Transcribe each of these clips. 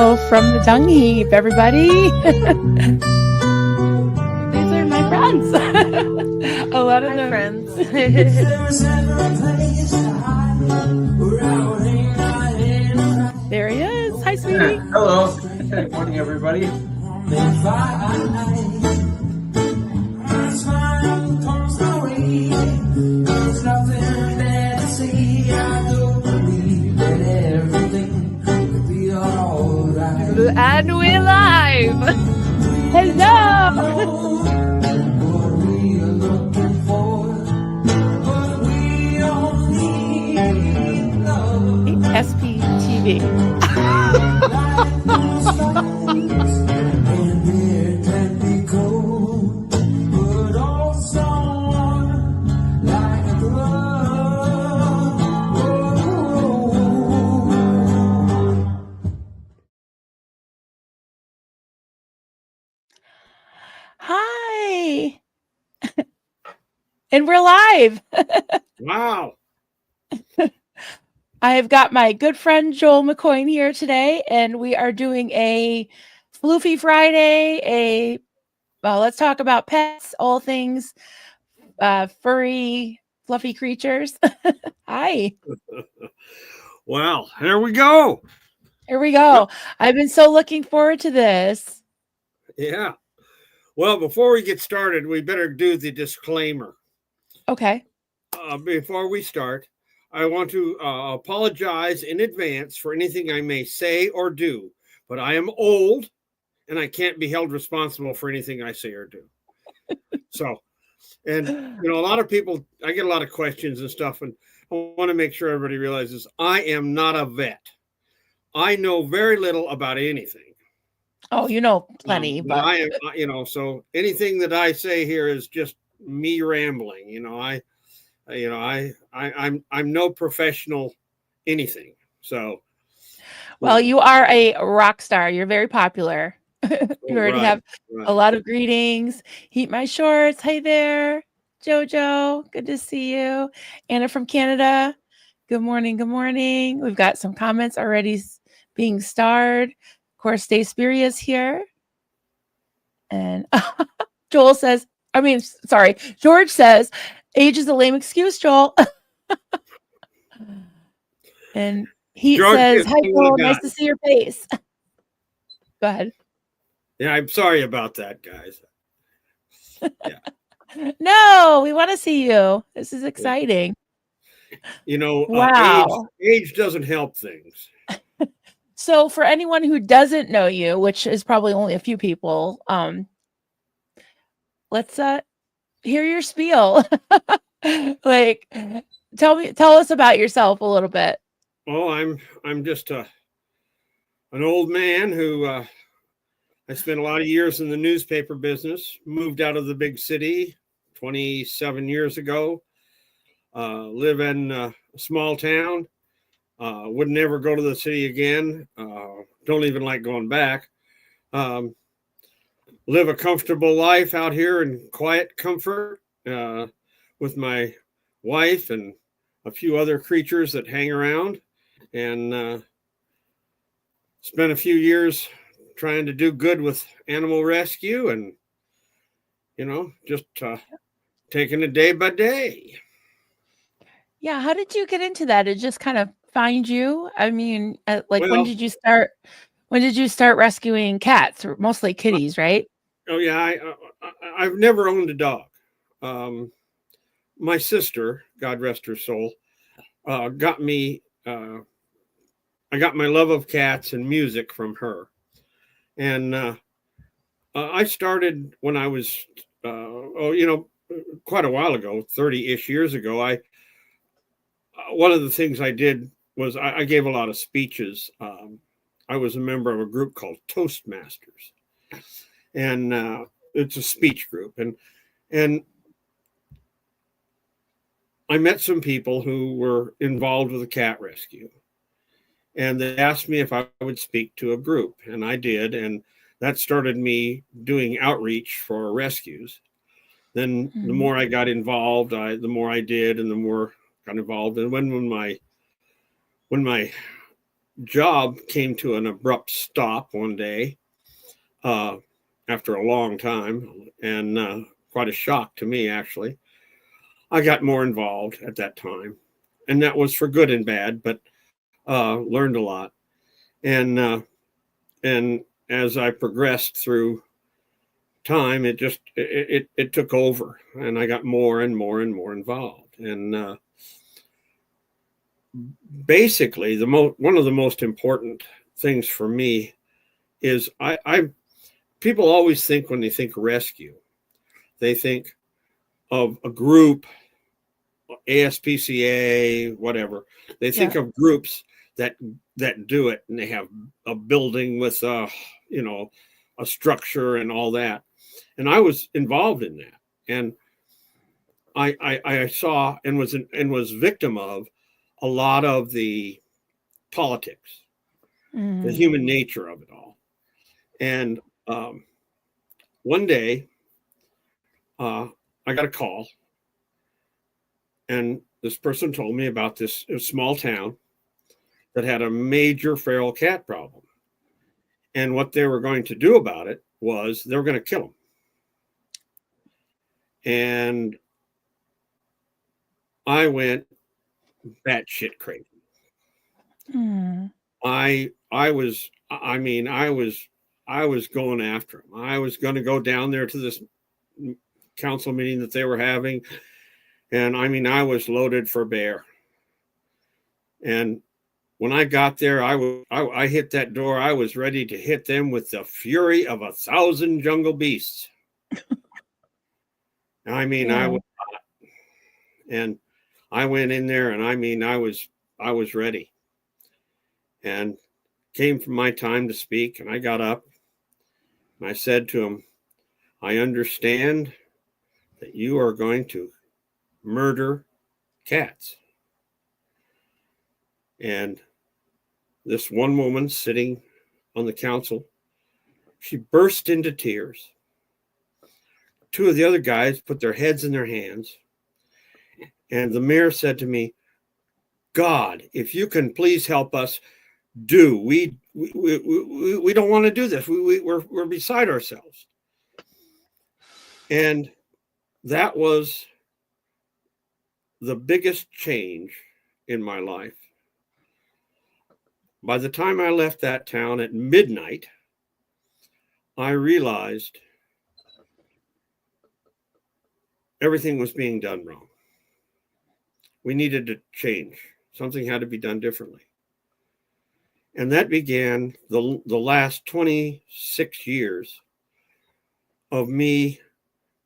Hello from the dung heap, everybody. These are my friends. A lot of them. Friends. There he is. Hi, sweetie. Hello. Good morning, everybody. And we're live. Hello. SPTV. Hi. And we're live. Wow. I've got my good friend Joel McCoin here today, and we are doing a Floofy Friday, let's talk about pets, all things furry, fluffy creatures. Hi. Wow. Here we go. Here we go. I've been so looking forward to this. Yeah. Well, before we get started, we better do the disclaimer. Okay. Before we start, I want to apologize in advance for anything I may say or do, but I am old and I can't be held responsible for anything I say or do. So, and a lot of people, I get a lot of questions and stuff, and I want to make sure everybody realizes I am not a vet. I know very little about anything. Oh, you know plenty, but I am, so anything that I say here is just me rambling. I'm no professional anything. So, well, you are a rock star. You're very popular. You already have a lot of greetings. Heat my shorts. Hey there, Jojo. Good to see you. Anna from Canada. Good morning. Good morning. We've got some comments already being starred. Of course, Stay Spiria's here. And George says, age is a lame excuse, Joel. And Heat says, hi, Joel. Nice to see your face. Go ahead. Yeah, I'm sorry about that, guys. Yeah. No, we want to see you. This is exciting. Wow. Age doesn't help things. So for anyone who doesn't know you, which is probably only a few people, let's hear your spiel. Like, tell us about yourself a little bit. Oh, I'm just an old man who I spent a lot of years in the newspaper business, moved out of the big city 27 years ago, live in a small town, would never go to the city again, don't even like going back, live a comfortable life out here in quiet comfort with my wife and a few other creatures that hang around, and spent a few years trying to do good with animal rescue and, just taking it day by day. Yeah. How did you get into that? It just kind of find you? I mean, when did you start? When did you start rescuing cats, or mostly kitties, right? Oh yeah. I've never owned a dog. My sister, God rest her soul, got me, I got my love of cats and music from her. And I started when I was, quite a while ago, 30-ish years ago. One of the things I did was I gave a lot of speeches. I was a member of a group called Toastmasters, and it's a speech group. And I met some people who were involved with a cat rescue, and they asked me if I would speak to a group, and I did. And that started me doing outreach for rescues. Then the more I got involved, the more I did, and the more got involved. And when my job came to an abrupt stop one day after a long time, and quite a shock to me, actually. I got more involved at that time, and that was for good and bad, but learned a lot. And as I progressed through time, it took over, and I got more and more and more involved. And basically, one of the most important things for me is people always think, when they think rescue, they think of a group, ASPCA, whatever. They think of groups that do it, and they have a building with a structure and all that. And I was involved in that, and I saw and was victim of a lot of the politics, the human nature of it all. And one day, I got a call, and this person told me about this small town that had a major feral cat problem. And what they were going to do about it was they were going to kill them. And I went batshit crazy. I was going after them. I was going to go down there to this council meeting that they were having, and I was loaded for bear. And when I got there, I hit that door. I was ready to hit them with the fury of 1,000 jungle beasts. I was hot. And I went in there, and I was ready. And came from my time to speak, and I got up and I said to him, I understand that you are going to murder cats. And this one woman sitting on the council, she burst into tears. Two of the other guys put their heads in their hands. And the mayor said to me, God, if you can please help us, we don't want to do this. We're beside ourselves. And that was the biggest change in my life. By the time I left that town at midnight, I realized everything was being done wrong. We needed to change. Something had to be done differently. And that began the last 26 years of me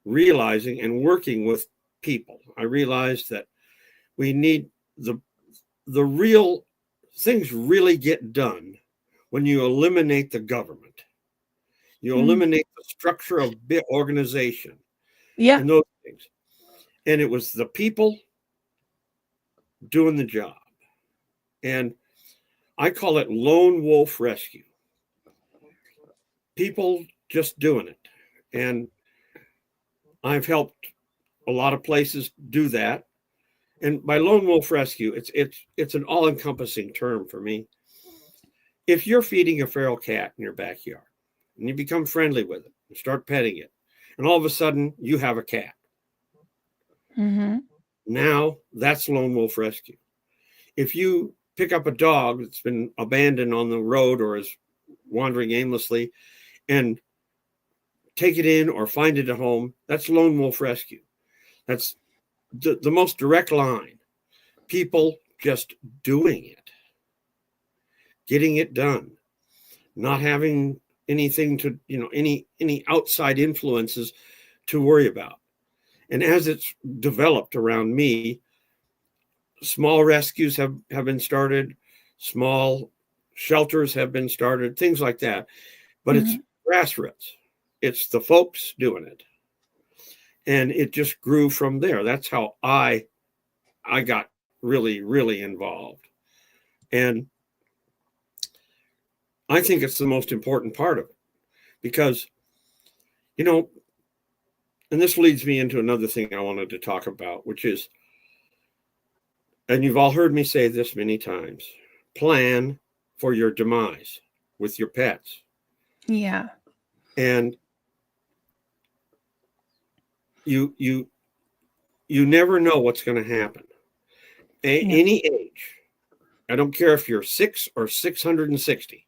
realizing and working with people. I realized that we need the real things really get done when you eliminate the government. You eliminate the structure of big organization. Yeah. And those things. And it was the people doing the job. And I call it lone wolf rescue. People just doing it. And I've helped a lot of places do that. And by lone wolf rescue, it's an all-encompassing term for me. If you're feeding a feral cat in your backyard and you become friendly with it and start petting it, and all of a sudden you have a cat. Now that's lone wolf rescue. If you pick up a dog that's been abandoned on the road or is wandering aimlessly and take it in or find it at home, that's lone wolf rescue. That's the most direct line. People just doing it, getting it done, not having anything to, any outside influences to worry about. And as it's developed around me, small rescues have been started, small shelters have been started, things like that. But it's grassroots. It's the folks doing it. And it just grew from there. That's how I got really, really involved. And I think it's the most important part of it. Because, and this leads me into another thing I wanted to talk about, which is, and you've all heard me say this many times, plan, for your demise with your pets. Yeah. And you never know what's going to happen. Any age. I don't care if you're 6 or 660.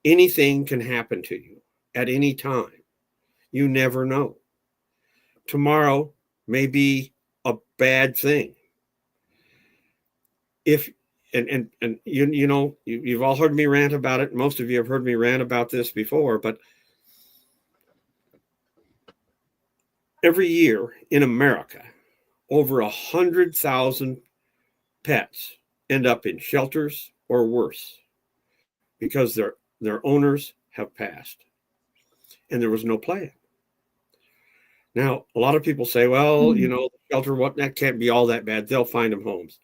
Anything can happen to you at any time. You never know. Tomorrow may be a bad thing. If and you know, you've all heard me rant about it. Most of you have heard me rant about this before, but every year in America, over 100,000 pets end up in shelters or worse because their owners have passed and there was no plan. Now, a lot of people say, well, you know, the shelter, that can't be all that bad. They'll find them homes.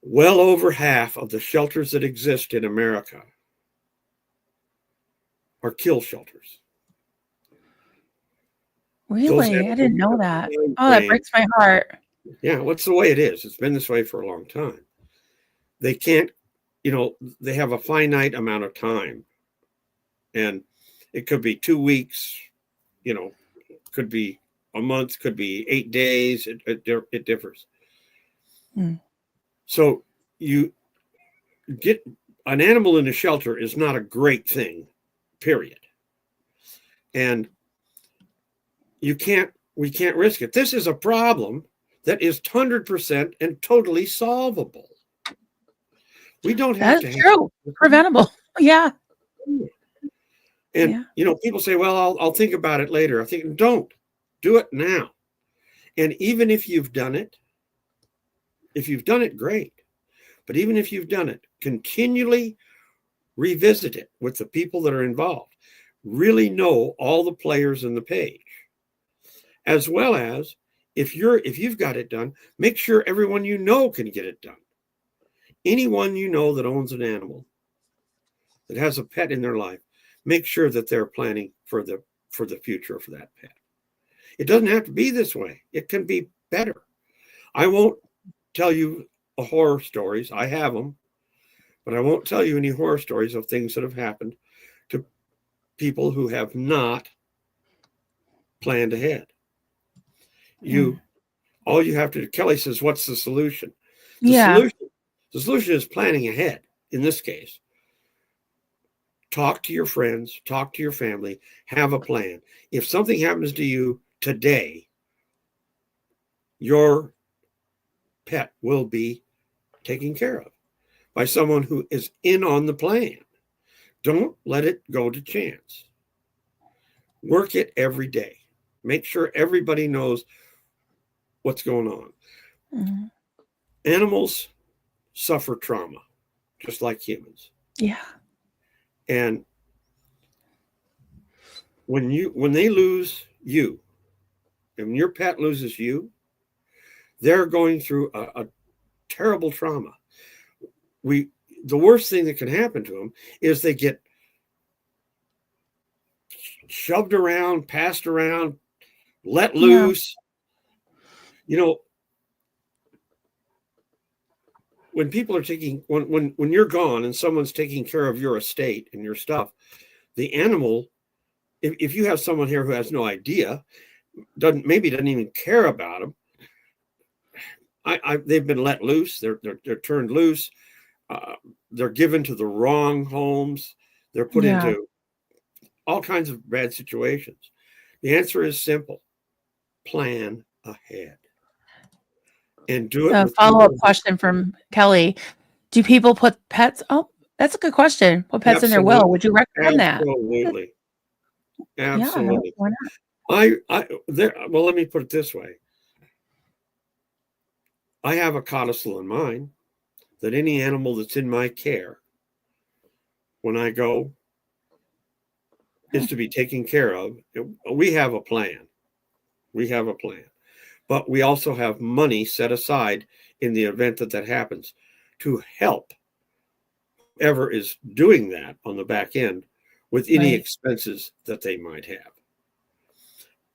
Well over half of the shelters that exist in America are kill shelters. Really? I didn't know that. Oh, that breaks my heart. Yeah, what's the way it is? It's been this way for a long time. They can't, you know, they have a finite amount of time. And it could be 2 weeks, you know, could be a month, could be 8 days. It differs. So you get an animal in a shelter is not a great thing, period. And we can't risk it. This is a problem that is 100% and totally solvable. We don't have to. That's true. Preventable. Yeah. And, you know, people say, well, I'll think about it later. I think, don't. Do it now. And even if you've done it, great. But even if you've done it, continually revisit it with the people that are involved. Really know all the players in the page. As well as, if you've got it done, make sure everyone you know can get it done. Anyone you know that owns an animal, that has a pet in their life, make sure that they're planning for the future for that pet. It doesn't have to be this way. It can be better. I won't tell you horror stories. I have them, but I won't tell you any horror stories of things that have happened to people who have not planned ahead. All you have to do, Kelly says, what's the solution? The solution is planning ahead. In this case, talk to your friends, talk to your family, have a plan. If something happens to you today, your pet will be taken care of by someone who is in on the plan. Don't let it go to chance. Work it every day. Make sure everybody knows what's going on. Animals suffer trauma, just like humans. Yeah. And when they lose you, and when your pet loses you, they're going through a terrible trauma. The worst thing that can happen to them is they get shoved around, passed around, let loose. You know, when people are when you're gone and someone's taking care of your estate and your stuff, the animal, if you have someone here who has no idea, doesn't even care about them, they've been let loose. They're turned loose. They're given to the wrong homes. They're put into all kinds of bad situations. The answer is simple: plan ahead and do it. A follow-up question from Kelly: do people put pets? Oh, that's a good question. Put pets in their will? Would you recommend that? Absolutely. Absolutely. Yeah, why not? Well, let me put it this way. I have a codicil in mind that any animal that's in my care when I go is to be taken care of. We have a plan. But we also have money set aside in the event that happens to help whoever is doing that on the back end with any expenses that they might have.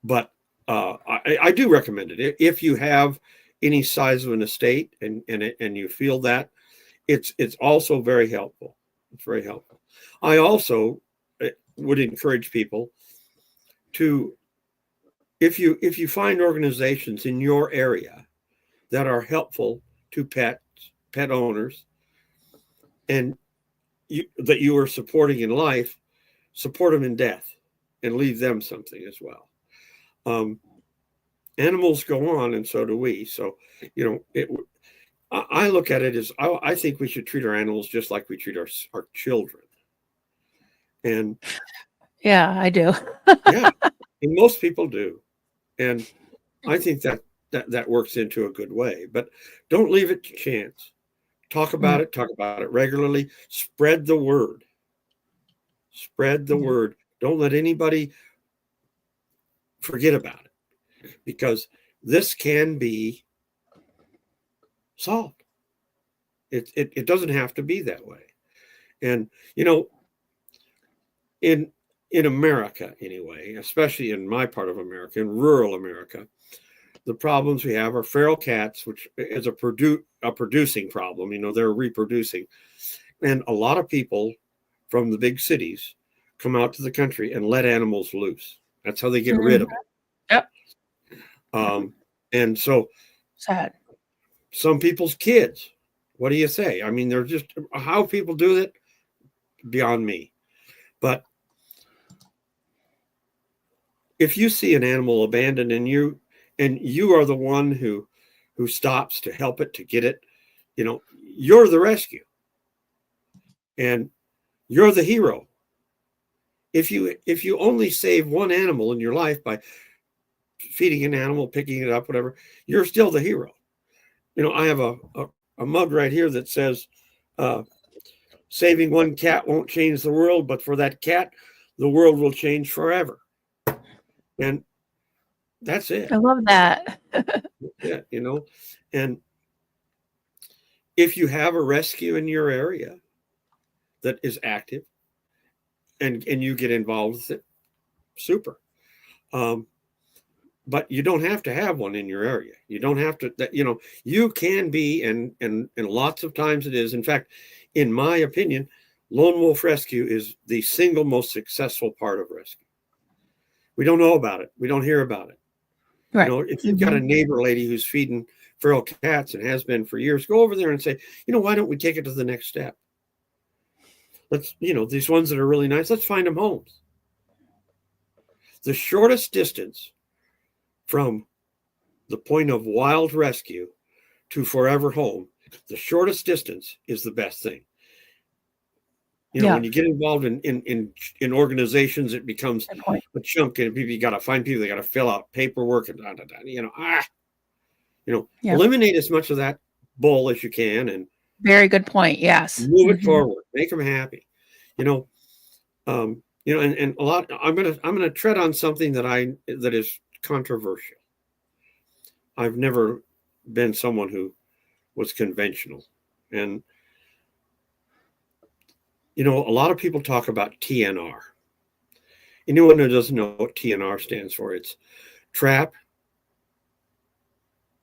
But I do recommend it. If you have any size of an estate and you feel that it's also very helpful. It's very helpful. I also would encourage people to, if you find organizations in your area that are helpful to pet owners, and that you are supporting in life, support them in death and leave them something as well. Animals go on, and so do we. So, I look at it as, I think we should treat our animals just like we treat our children. And yeah, I do. yeah, and most people do. And I think that works into a good way, but don't leave it to chance. Talk about it regularly. Spread the word. Spread the word. Don't let anybody forget about it, because this can be solved. It doesn't have to be that way. And in America anyway, especially in my part of America, in rural America, the problems we have are feral cats, which is a producing problem. They're reproducing, and a lot of people from the big cities come out to the country and let animals loose. That's how they get rid of them. Yep. And so sad. Some people's kids, what do you say? I mean, they're just, how people do it, beyond me. But if you see an animal abandoned and you are the one who stops to help it, to get it, you're the rescue, and you're the hero. If you only save one animal in your life by feeding an animal, picking it up, whatever, you're still the hero. I have a mug right here that says, saving one cat won't change the world, but for that cat, the world will change forever. And that's it. I love that. Yeah, and if you have a rescue in your area that is active, and you get involved with it, super. But you don't have to have one in your area. You don't have to, you can be, and lots of times it is. In fact, in my opinion, lone wolf rescue is the single most successful part of rescue. We don't know about it. We don't hear about it. Right. If you've got a neighbor lady who's feeding feral cats and has been for years, go over there and say, why don't we take it to the next step? Let's, these ones that are really nice, let's find them homes. The shortest distance from the point of wild rescue to forever home, the shortest distance is the best thing. When you get involved in organizations, it becomes a chunk, and you got to find people, they got to fill out paperwork, and eliminate as much of that bull as you can, and very good point. Yes, move it forward, make them happy. And a lot. I'm gonna tread on something that is controversial. I've never been someone who was conventional, and a lot of people talk about TNR. Anyone who doesn't know what TNR stands for, it's trap,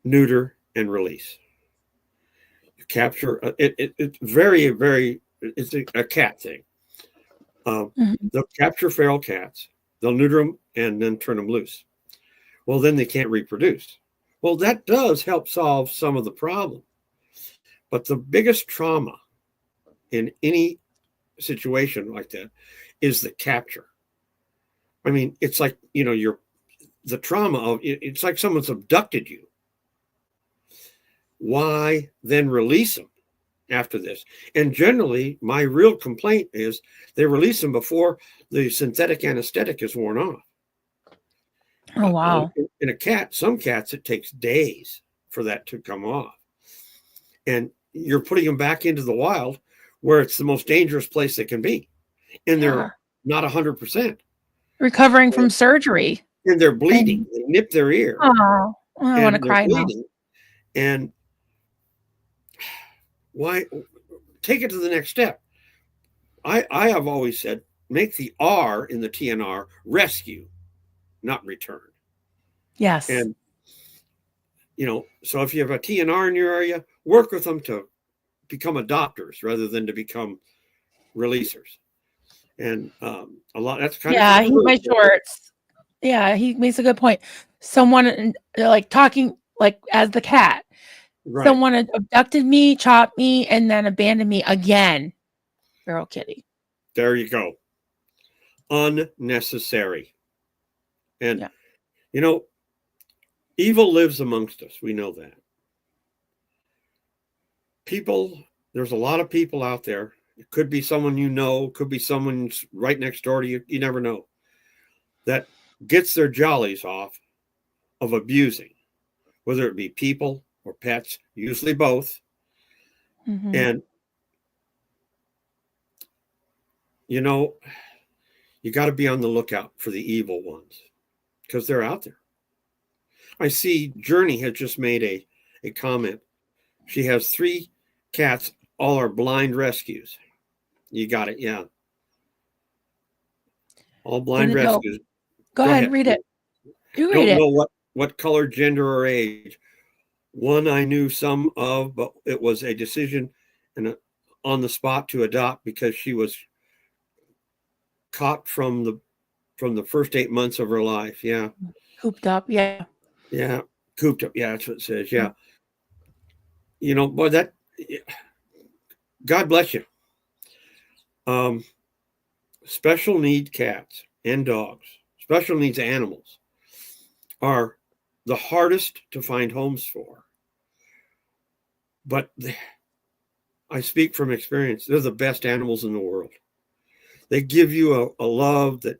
neuter, and release. You capture it's very, very, it's a cat thing. They'll capture feral cats, they'll neuter them, and then turn them loose. Well, then they can't reproduce. Well, that does help solve some of the problem. But the biggest trauma in any situation like that is the capture. I mean, it's like, the trauma of it's like someone's abducted you. Why then release them after this? And generally, my real complaint is they release them before the synthetic anesthetic is worn off. Oh, wow. In a cat, some cats, it takes days for that to come off. And you're putting them back into the wild, where it's the most dangerous place they can be. And they're not 100%. Recovering from surgery. And they're bleeding. They nip their ear. Oh, I want to cry now. And why take it to the next step? I have always said, make the R in the TNR rescue, not return. Yes. And, so if you have a TNR in your area, work with them to become adopters rather than to become releasers. And a lot that's kind of controversial. My shorts. Yeah, he makes a good point. Someone like talking like as the cat. Right. Someone abducted me, chopped me, and then abandoned me again. Feral kitty. There you go. Unnecessary. And you know, evil lives amongst us. We know that. People, there's a lot of people out there. It could be someone you know, could be someone right next door to you. You never know. That gets their jollies off of abusing, whether it be people or pets, usually both. Mm-hmm. And, you know, you got to be on the lookout for the evil ones because they're out there. I see Journey has just made a comment. She has 3 cats, all are blind rescues. You got it, yeah. All blind rescues. Go ahead and read it. You read it. Don't know what color, gender, or age. One I knew some of, but it was a decision and on the spot to adopt because she was caught from the first 8 months of her life. Yeah. Cooped up. Yeah. Yeah. Cooped up. Yeah, that's what it says. Yeah. You know, boy, that God bless you. Special need cats and dogs, special needs animals are the hardest to find homes for. But I speak from experience. They're the best animals in the world. They give you a love that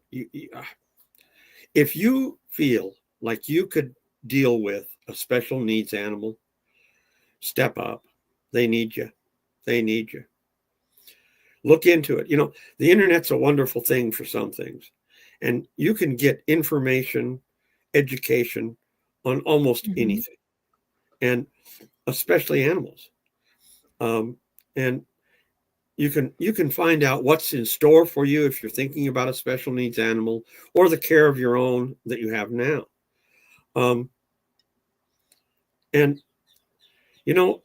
if you feel like you could deal with a special needs animal, step up. They need you. They need you. Look into it. You know, the internet's a wonderful thing for some things. And you can get information, education on almost anything. And especially animals. And you can find out what's in store for you if you're thinking about a special needs animal or the care of your own that you have now. And, you know,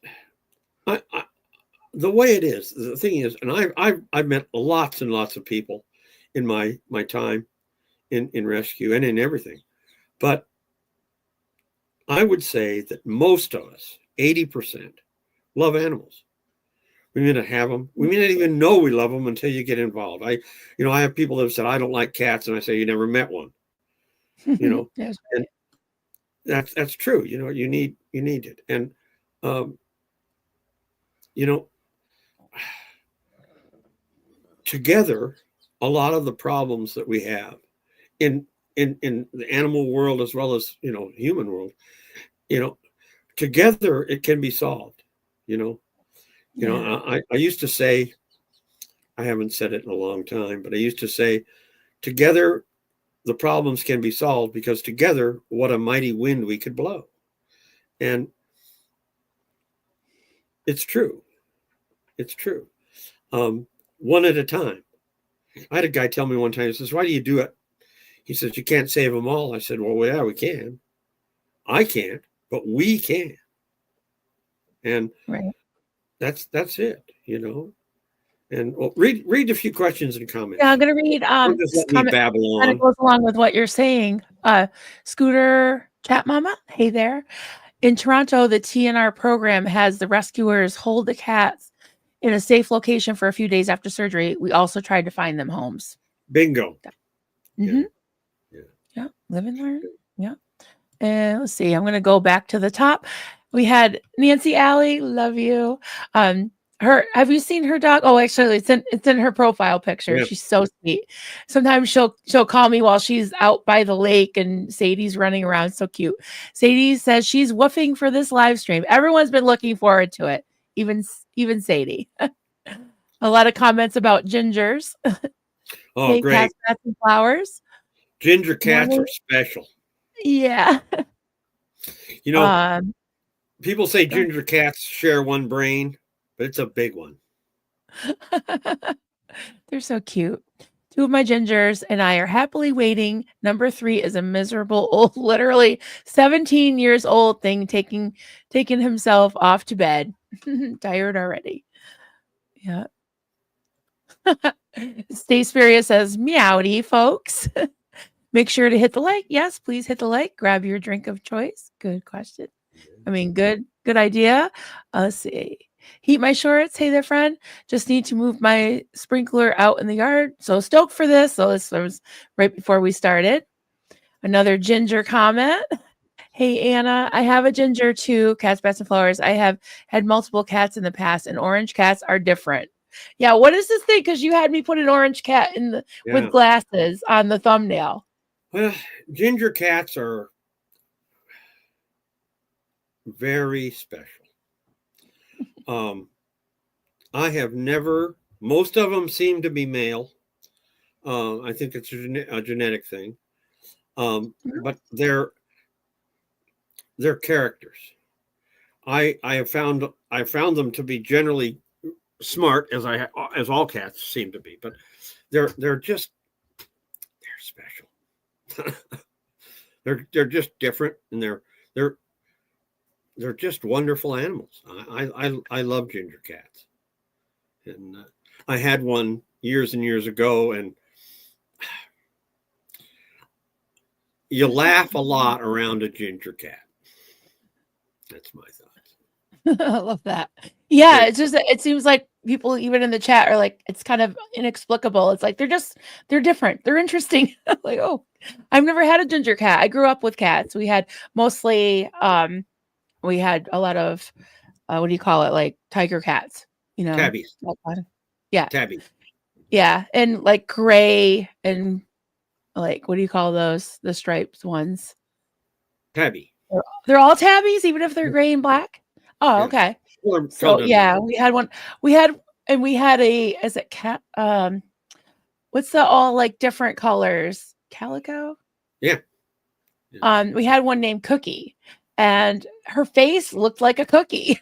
the way it is, the thing is, and I've met lots and lots of people in my time in rescue and in everything, but I would say that most of us, 80%, love animals. We may not have them. We may not even know we love them until you get involved. I have people that have said, I don't like cats, and I say, you never met one. You know, yes. And that's true. You know, you need it, and you know. Together, a lot of the problems that we have in the animal world as well as, you know, human world, you know, together it can be solved. You know, I used to say, I haven't said it in a long time, but I used to say, together the problems can be solved because together, what a mighty wind we could blow. And it's true. It's true. One at a time. I had a guy tell me one time, he says, why do you do it? He says, you can't save them all. I said, well, yeah, we can. I can't, but we can. And that's it, you know. And well, read a few questions and comments. Yeah, I'm going to read this comment babble on. Kind of goes along with what you're saying. Scooter Chat Mama, hey there. In Toronto, the TNR program has the rescuers hold the cats in a safe location for a few days after surgery. We also tried to find them homes. Bingo. Yeah. Live and learn. Yeah. And let's see. I'm going to go back to the top. We had Nancy Alley. Love you. Have you seen her dog? Oh, actually, it's in her profile picture. Yep. She's so sweet. Sometimes she'll call me while she's out by the lake and Sadie's running around. So cute. Sadie says she's woofing for this live stream. Everyone's been looking forward to it. Even Sadie. A lot of comments about gingers. Oh, great. Cats and flowers. Ginger cats are special. Yeah. You know, people say ginger cats share one brain, but it's a big one. They're so cute. 2 of my gingers and I are happily waiting. Number 3 is a miserable old, literally 17 years old thing taking himself off to bed. Tired already. Yeah. Stay Spirit says, meowdy, folks. Make sure to hit the like. Yes, please hit the like. Grab your drink of choice. Good question. I mean, good idea. Let's see. Heat my shorts. Hey there, friend. Just need to move my sprinkler out in the yard. So stoked for this. So this was right before we started. Another ginger comment. Hey, Anna, I have a ginger too. Cats, bats, and flowers. I have had multiple cats in the past, and orange cats are different. Yeah, what is this thing? Because you had me put an orange cat in the with glasses on the thumbnail. Well, ginger cats are very special. I have never. Most of them seem to be male. I think it's a genetic thing. But they're characters. I have found them to be generally smart, as all cats seem to be, but they're special. they're just different, and they're just wonderful animals. I love ginger cats, and I had one years and years ago, and you laugh a lot around a ginger cat. That's my thoughts. I love that. Yeah, it's just, it seems like people even in the chat are like, it's kind of inexplicable. It's like they're different. They're interesting. Like, oh, I've never had a ginger cat. I grew up with cats. We had mostly we had a lot of what do you call it? Like tiger cats, you know. Tabbies. Yeah. Tabbies. Yeah, and like gray and like what do you call those? The stripes ones. Tabby. They're all tabbies, even if they're gray and black. Oh, yeah. Okay. So yeah, we had one. We had a. Is it cat? What's the all like different colors? Calico. Yeah. We had one named Cookie, and her face looked like a cookie.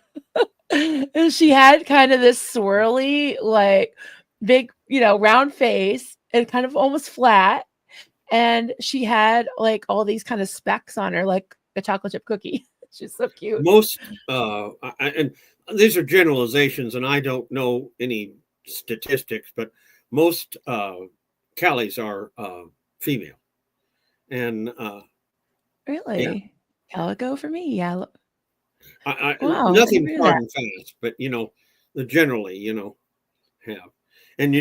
And she had kind of this swirly, like big, round face and kind of almost flat. And she had like all these kind of specks on her, like a chocolate chip cookie. She's so cute. Most, and these are generalizations, and I don't know any statistics, but most Callies are female. And really, yeah. Calico for me, yeah. Wow, nothing hard and fast, but generally, have, and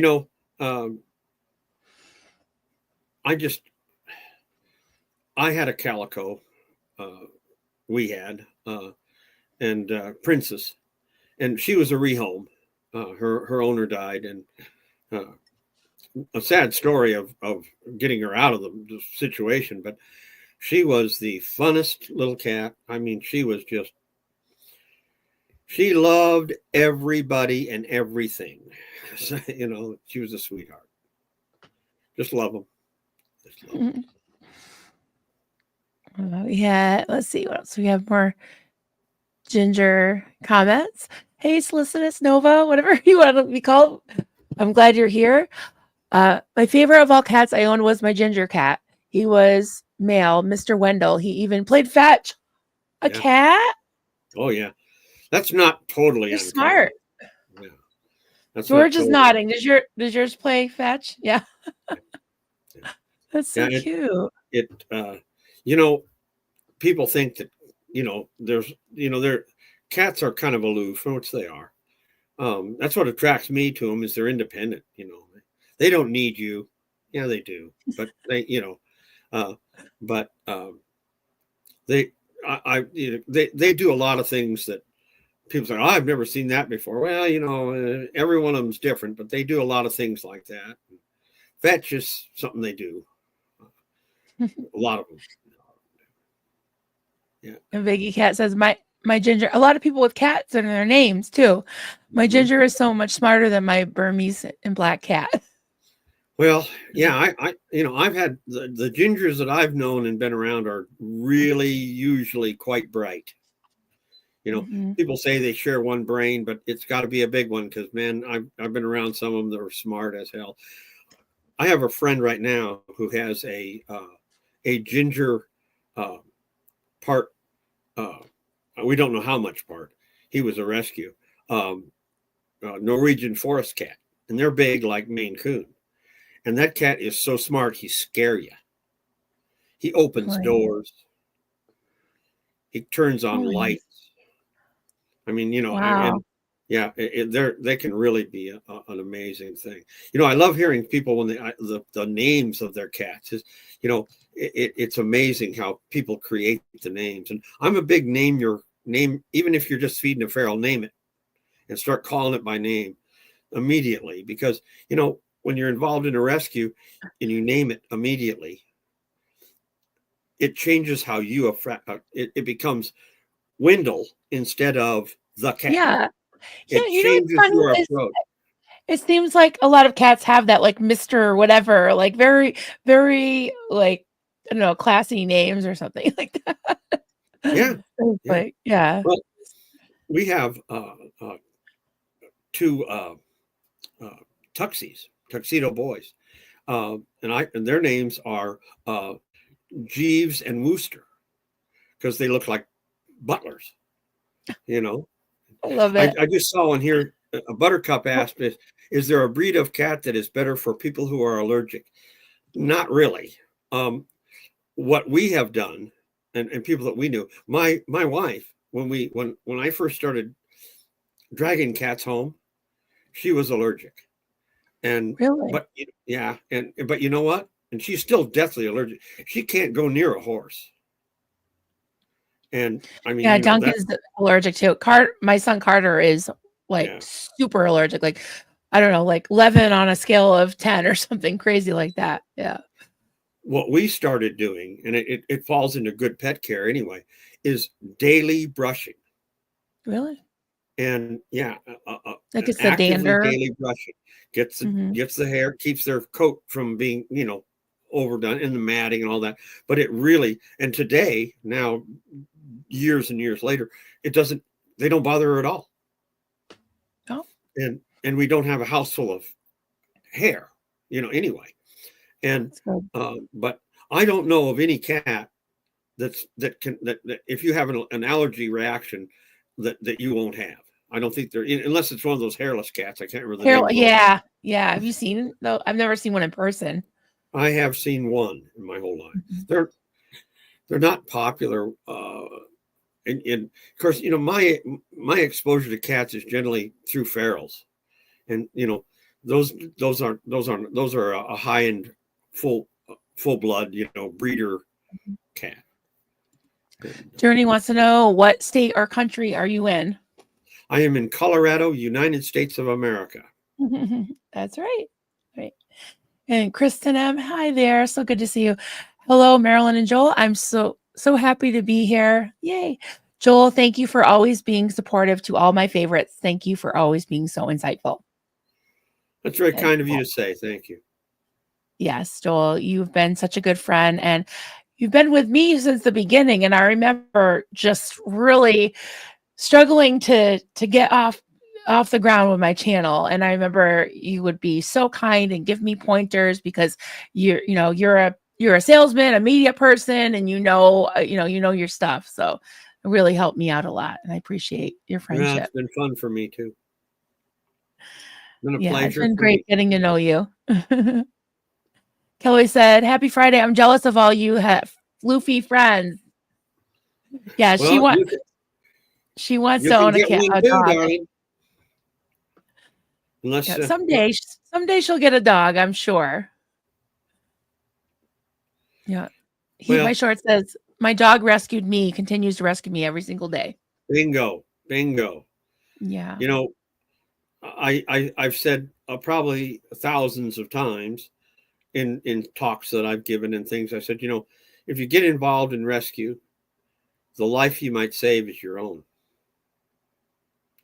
I had a calico. We had and Princess, and she was a rehome. Her owner died, and a sad story of getting her out of the situation. But she was the funnest little cat. I mean, she loved everybody and everything. She was a sweetheart. Just love them. Yeah, let's see what else we have. More ginger comments. Hey, Solicitous Nova, whatever you want to be called. I'm glad you're here. My favorite of all cats I owned was my ginger cat. He was male, Mr. Wendell. He even played fetch. A cat? Oh yeah, that's not totally smart. Yeah, that's George is nodding. Does yours play fetch? Yeah. That's so cute. People think that their cats are kind of aloof, which they are. That's what attracts me to them, is they're independent. They don't need you. Yeah, they do, but they they do a lot of things that people say, oh, I've never seen that before. Well, every one of them's different, but they do a lot of things like that. Fetch is something they do. A lot of them. Yeah. And Viggy Cat says, my ginger, a lot of people with cats in their names too. My ginger is so much smarter than my Burmese and black cat. Well, yeah, I've had the gingers that I've known and been around are really usually quite bright. People say they share one brain, but it's got to be a big one, because man, I've been around some of them that are smart as hell. I have a friend right now who has a ginger part. We don't know how much part. He was a rescue. Norwegian forest cat, and they're big like Maine Coon. And that cat is so smart, he scare you. He opens doors. He turns on lights. I mean, and yeah, they can really be an amazing thing. I love hearing people when the names of their cats is, it's amazing how people create the names. And I'm a big name your name, even if you're just feeding a feral, name it and start calling it by name immediately. Because, when you're involved in a rescue and you name it immediately, it changes how you affect, it becomes Wendell instead of the cat. Yeah. It changes your approach. It seems like a lot of cats have that, like Mr. whatever, like very, very, like, I don't know, classy names or something like that. Yeah. Like, yeah. Well, we have two tuxedo boys. And their names are Jeeves and Wooster, because they look like butlers. I love it. I just saw in here a Buttercup asked, is there a breed of cat that is better for people who are allergic? Not really. What we have done, and people that we knew, my wife, when I first started dragging cats home, she was allergic. And really? But yeah, but you know what? And she's still deathly allergic. She can't go near a horse. And I mean, yeah, Duncan's allergic too. My son Carter is super allergic. Like, I don't know, like 11 on a scale of 10 or something crazy like that. Yeah. What we started doing, and it falls into good pet care anyway, is daily brushing. Really? And yeah, like it's the dander. Daily brushing gets the hair, keeps their coat from being overdone, and the matting and all that. But it really, and today, now years and years later, they don't bother her at all. Oh. And we don't have a house full of hair, anyway. And but I don't know of any cat that if you have an allergy reaction that you won't have. I don't think unless it's one of those hairless cats. I can't remember the name. Yeah. Have you seen though? I've never seen one in person. I have seen one in my whole life. They're not popular. And of course, my exposure to cats is generally through ferals, and those are a high end full blood breeder cat. Journey wants to know, what state or country are you in? I am in Colorado, United States of America. That's right. Right. And Kristen M, hi there. So good to see you. Hello, Marilyn and Joel. I'm so happy to be here. Yay. Joel, thank you for always being supportive to all my favorites. Thank you for always being so insightful. That's very kind of you to say. Thank you. Yes, Joel, you've been such a good friend, and you've been with me since the beginning. And I remember just really struggling to get off the ground with my channel. And I remember you would be so kind and give me pointers, because you're a salesman, a media person, and you know your stuff. So it really helped me out a lot, and I appreciate your friendship. Yeah, it's been fun for me too. It's been a pleasure. It's been great getting to know you. Kelly said, "Happy Friday. I'm jealous of all you floofy friends." Yeah, well, she wants to own a dog. Darling. Unless someday she'll get a dog, I'm sure. Yeah. My short says, "My dog rescued me, continues to rescue me every single day." Bingo. Yeah. I've said probably thousands of times in talks that I've given and things, I said, if you get involved in rescue, the life you might save is your own.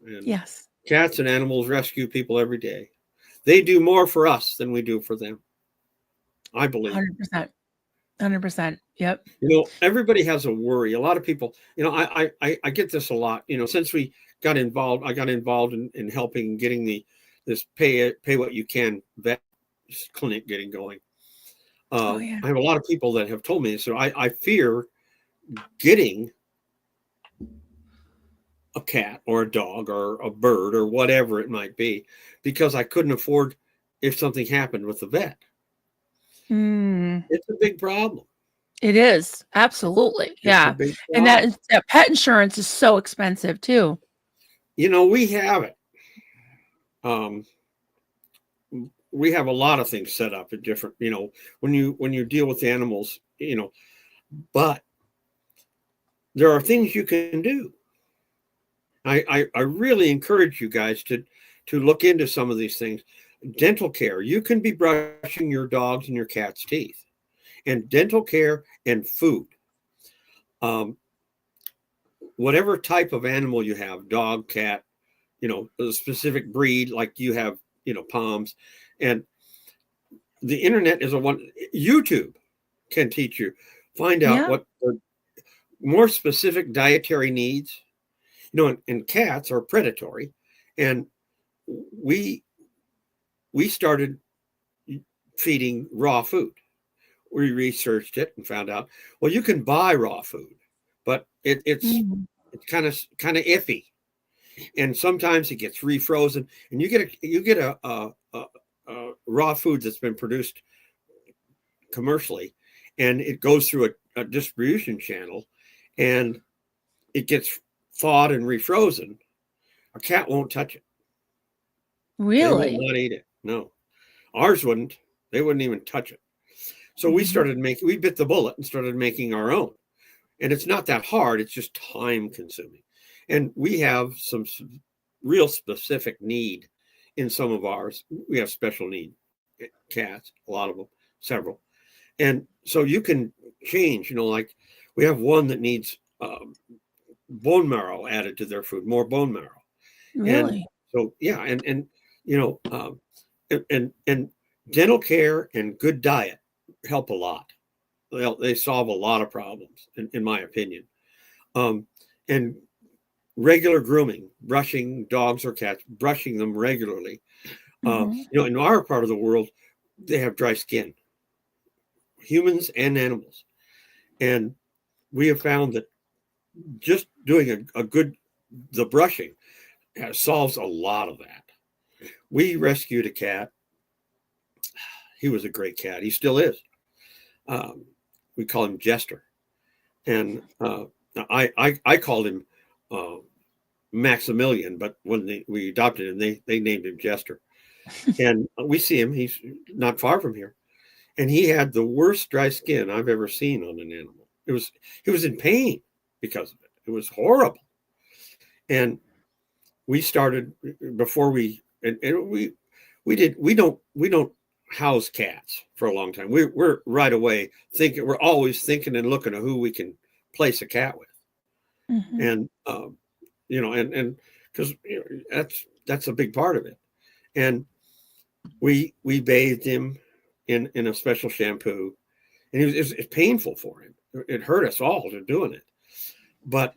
And yes. Cats and animals rescue people every day. They do more for us than we do for them, I believe. 100%. Yep. Everybody has a worry. A lot of people, I get this a lot, since we got involved, I got involved in helping getting this pay what you can vet clinic getting going. I have a lot of people that have told me, so I fear getting a cat or a dog or a bird or whatever it might be, because I couldn't afford if something happened with the vet. It's a big problem. It is. Absolutely. Yeah. And that pet insurance is so expensive too. We have it. We have a lot of things set up at different, when you deal with animals, but there are things you can do. I really encourage you guys to look into some of these things. Dental care. You can be brushing your dog's and your cat's teeth, and dental care and food. Whatever type of animal you have, dog, cat, a specific breed, like you have, Poms, and the internet is YouTube can teach you, find out what the more specific dietary needs, and cats are predatory. And we started feeding raw food. We researched it and found out, well, you can buy raw food, but it's kind of iffy. And sometimes it gets refrozen, and you get a raw food that's been produced commercially, and it goes through a distribution channel, and it gets thawed and refrozen. A cat won't touch it. Really? They will not eat it. No, ours wouldn't. They wouldn't even touch it. So we bit the bullet and started making our own. And it's not that hard. It's just time consuming. And we have some real specific need in some of ours. We have special need cats, a lot of them, several. And so you can change, like we have one that needs bone marrow added to their food, more bone marrow. Really? And so, yeah. And dental care and good diet help a lot. They solve a lot of problems, in my opinion. And regular grooming, brushing dogs or cats, brushing them regularly. In our part of the world, they have dry skin, humans and animals. And we have found that just doing the brushing solves a lot of that. We rescued a cat. He was a great cat. He still is. We call him Jester. And I called him Maximilian, but when we adopted him, they named him Jester. And we see him. He's not far from here. And he had the worst dry skin I've ever seen on an animal. He was in pain because of it. It was horrible. And we started before we don't house cats for a long time. We're right away thinking, we're always thinking and looking at who we can place a cat with. And and because that's a big part of it. And we bathed him in a special shampoo, and it was painful for him. It hurt us all to doing it, but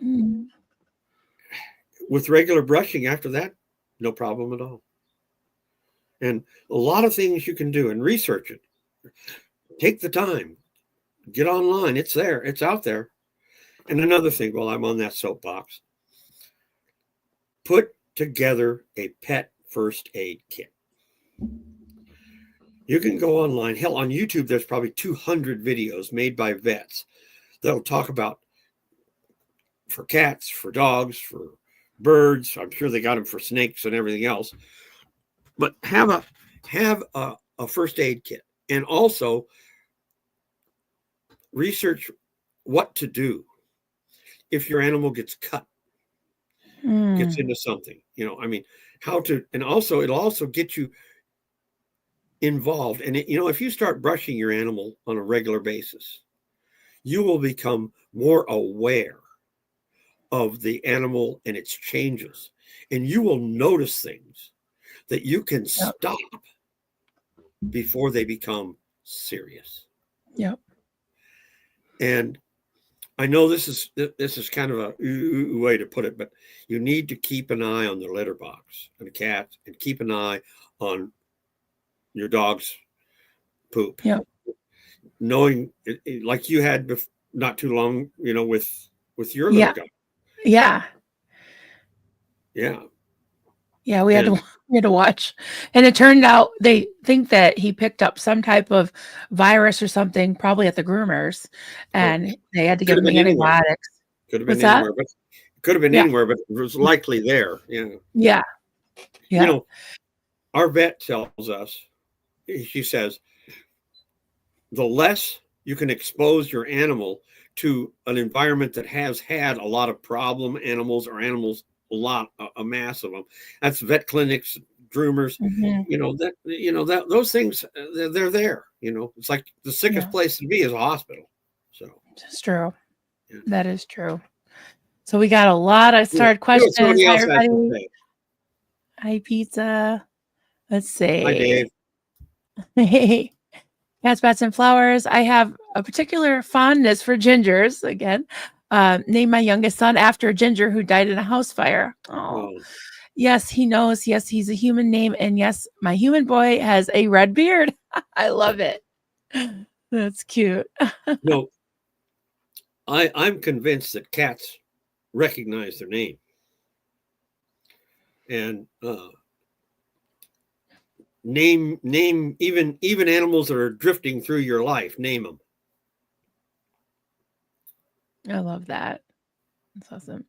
with regular brushing after that, no problem at all. And a lot of things you can do, and research it. Take the time, get online. It's there, it's out there. And another thing, while I'm on that soapbox, put together a pet first aid kit. You can go online. Hell, on YouTube, there's probably 200 videos made by vets that'll talk about for cats, for dogs, for birds. I'm sure they got them for snakes and everything else. But have a first aid kit, and also research what to do if your animal gets cut, gets into something. How to, and also it'll also get you involved. And if you start brushing your animal on a regular basis, you will become more aware of the animal and its changes, and you will notice things that you can stop before they become serious. Yep. And I know this is kind of a way to put it, but you need to keep an eye on the litter box and the cat, and keep an eye on your dog's poop. Yep. Knowing, like you had not too long, with your little guy. Yeah. Yeah. Yeah, we had to watch. And it turned out they think that he picked up some type of virus or something, probably at the groomers, and they had to give him antibiotics. Could have been What's that? anywhere, but could have been Yeah. anywhere, but it was likely there. Yeah. Yeah. You Yeah. know, our vet tells us, she says, the less you can expose your animal to an environment that has had a lot of problem animals or animals, a mass of them. That's vet clinics, groomers. Mhm. Those things, they're there. It's like the sickest place to be is a hospital. So it's true. yeah. That is true. So we got a lot of started questions. Somebody Hi, else has to everybody. say. Hi, pizza. Let's Hi, Dave. see. Hey, cats, bats, and flowers. I have a particular fondness for gingers. Again, named my youngest son after a ginger who died in a house fire. Oh, yes, he knows. Yes, he's a human name, and yes, my human boy has a red beard. I love it. That's cute. No, I'm convinced that cats recognize their name, and name even animals that are drifting through your life. Name them. I love that. That's awesome.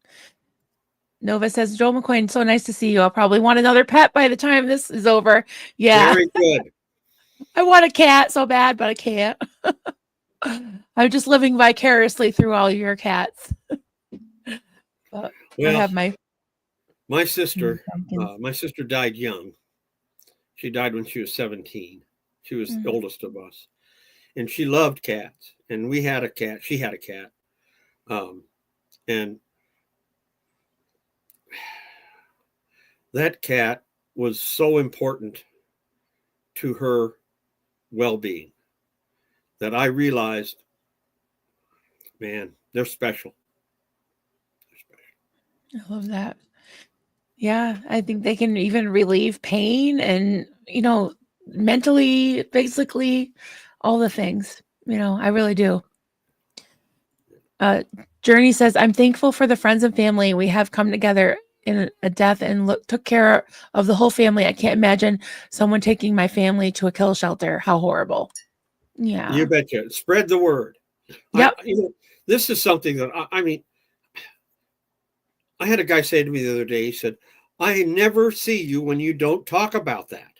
Nova says, Joel McCoin, so nice to see you. I'll probably want another pet by the time this is over. Yeah. Very good. I want a cat so bad, but I can't. I'm just living vicariously through all your cats. But I have my sister. My sister died young. She died when she was 17. She was the oldest of us, and she loved cats. And we had a cat. She had a cat, and that cat was so important to her well-being that I realized, man, they're special. I love that. Yeah, I think they can even relieve pain and, mentally, physically, all the things. I really do. Journey says, I'm thankful for the friends and family we have come together in a death and took care of the whole family. I can't imagine someone taking my family to a kill shelter. How horrible. Yeah. You betcha. Spread the word. Yep. This is something that I had a guy say to me the other day, he said, I never see you when you don't talk about that.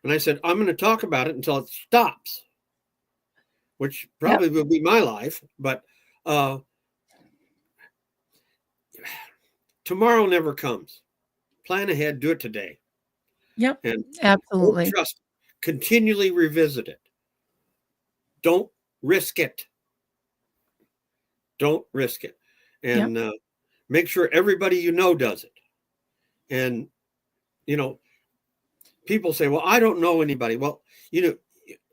And I said, I'm going to talk about it until it stops, which probably will be my life. But tomorrow never comes. Plan ahead, do it today. Yep. And absolutely. Trust, continually revisit it. Don't risk it. Don't risk it. And make sure everybody you know does it. And, people say, well, I don't know anybody. Well,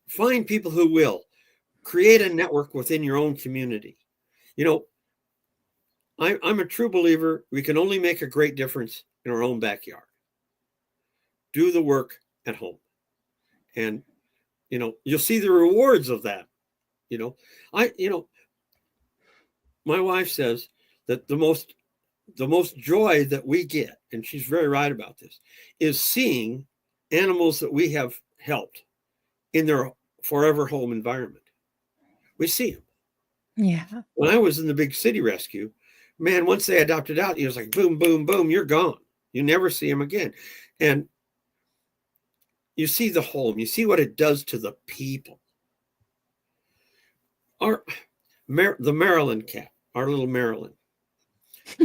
find people who will. Create a network within your own community. I'm a true believer. We can only make a great difference in our own backyard. Do the work at home. And, you'll see the rewards of that. My wife says that the most joy that we get, and she's very right about this, is seeing animals that we have helped in their forever home environment. We see them. Yeah. When I was in the big city rescue, man, once they adopted out, it was like boom, boom, boom, you're gone. You never see them again. And you see the home, you see what it does to the people. The Maryland cat, our little Maryland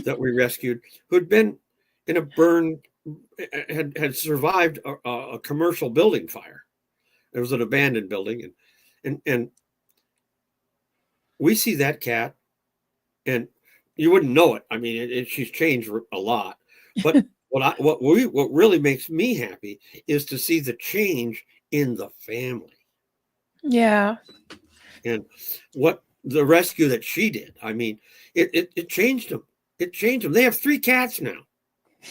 that we rescued, who'd been in a burn, had survived a commercial building fire. It was an abandoned building, and we see that cat, and you wouldn't know it. I mean, she's changed a lot, but what really makes me happy is to see the change in the family. Yeah. And what the rescue that she did, I mean, it changed them. It changed them. They have 3 cats now.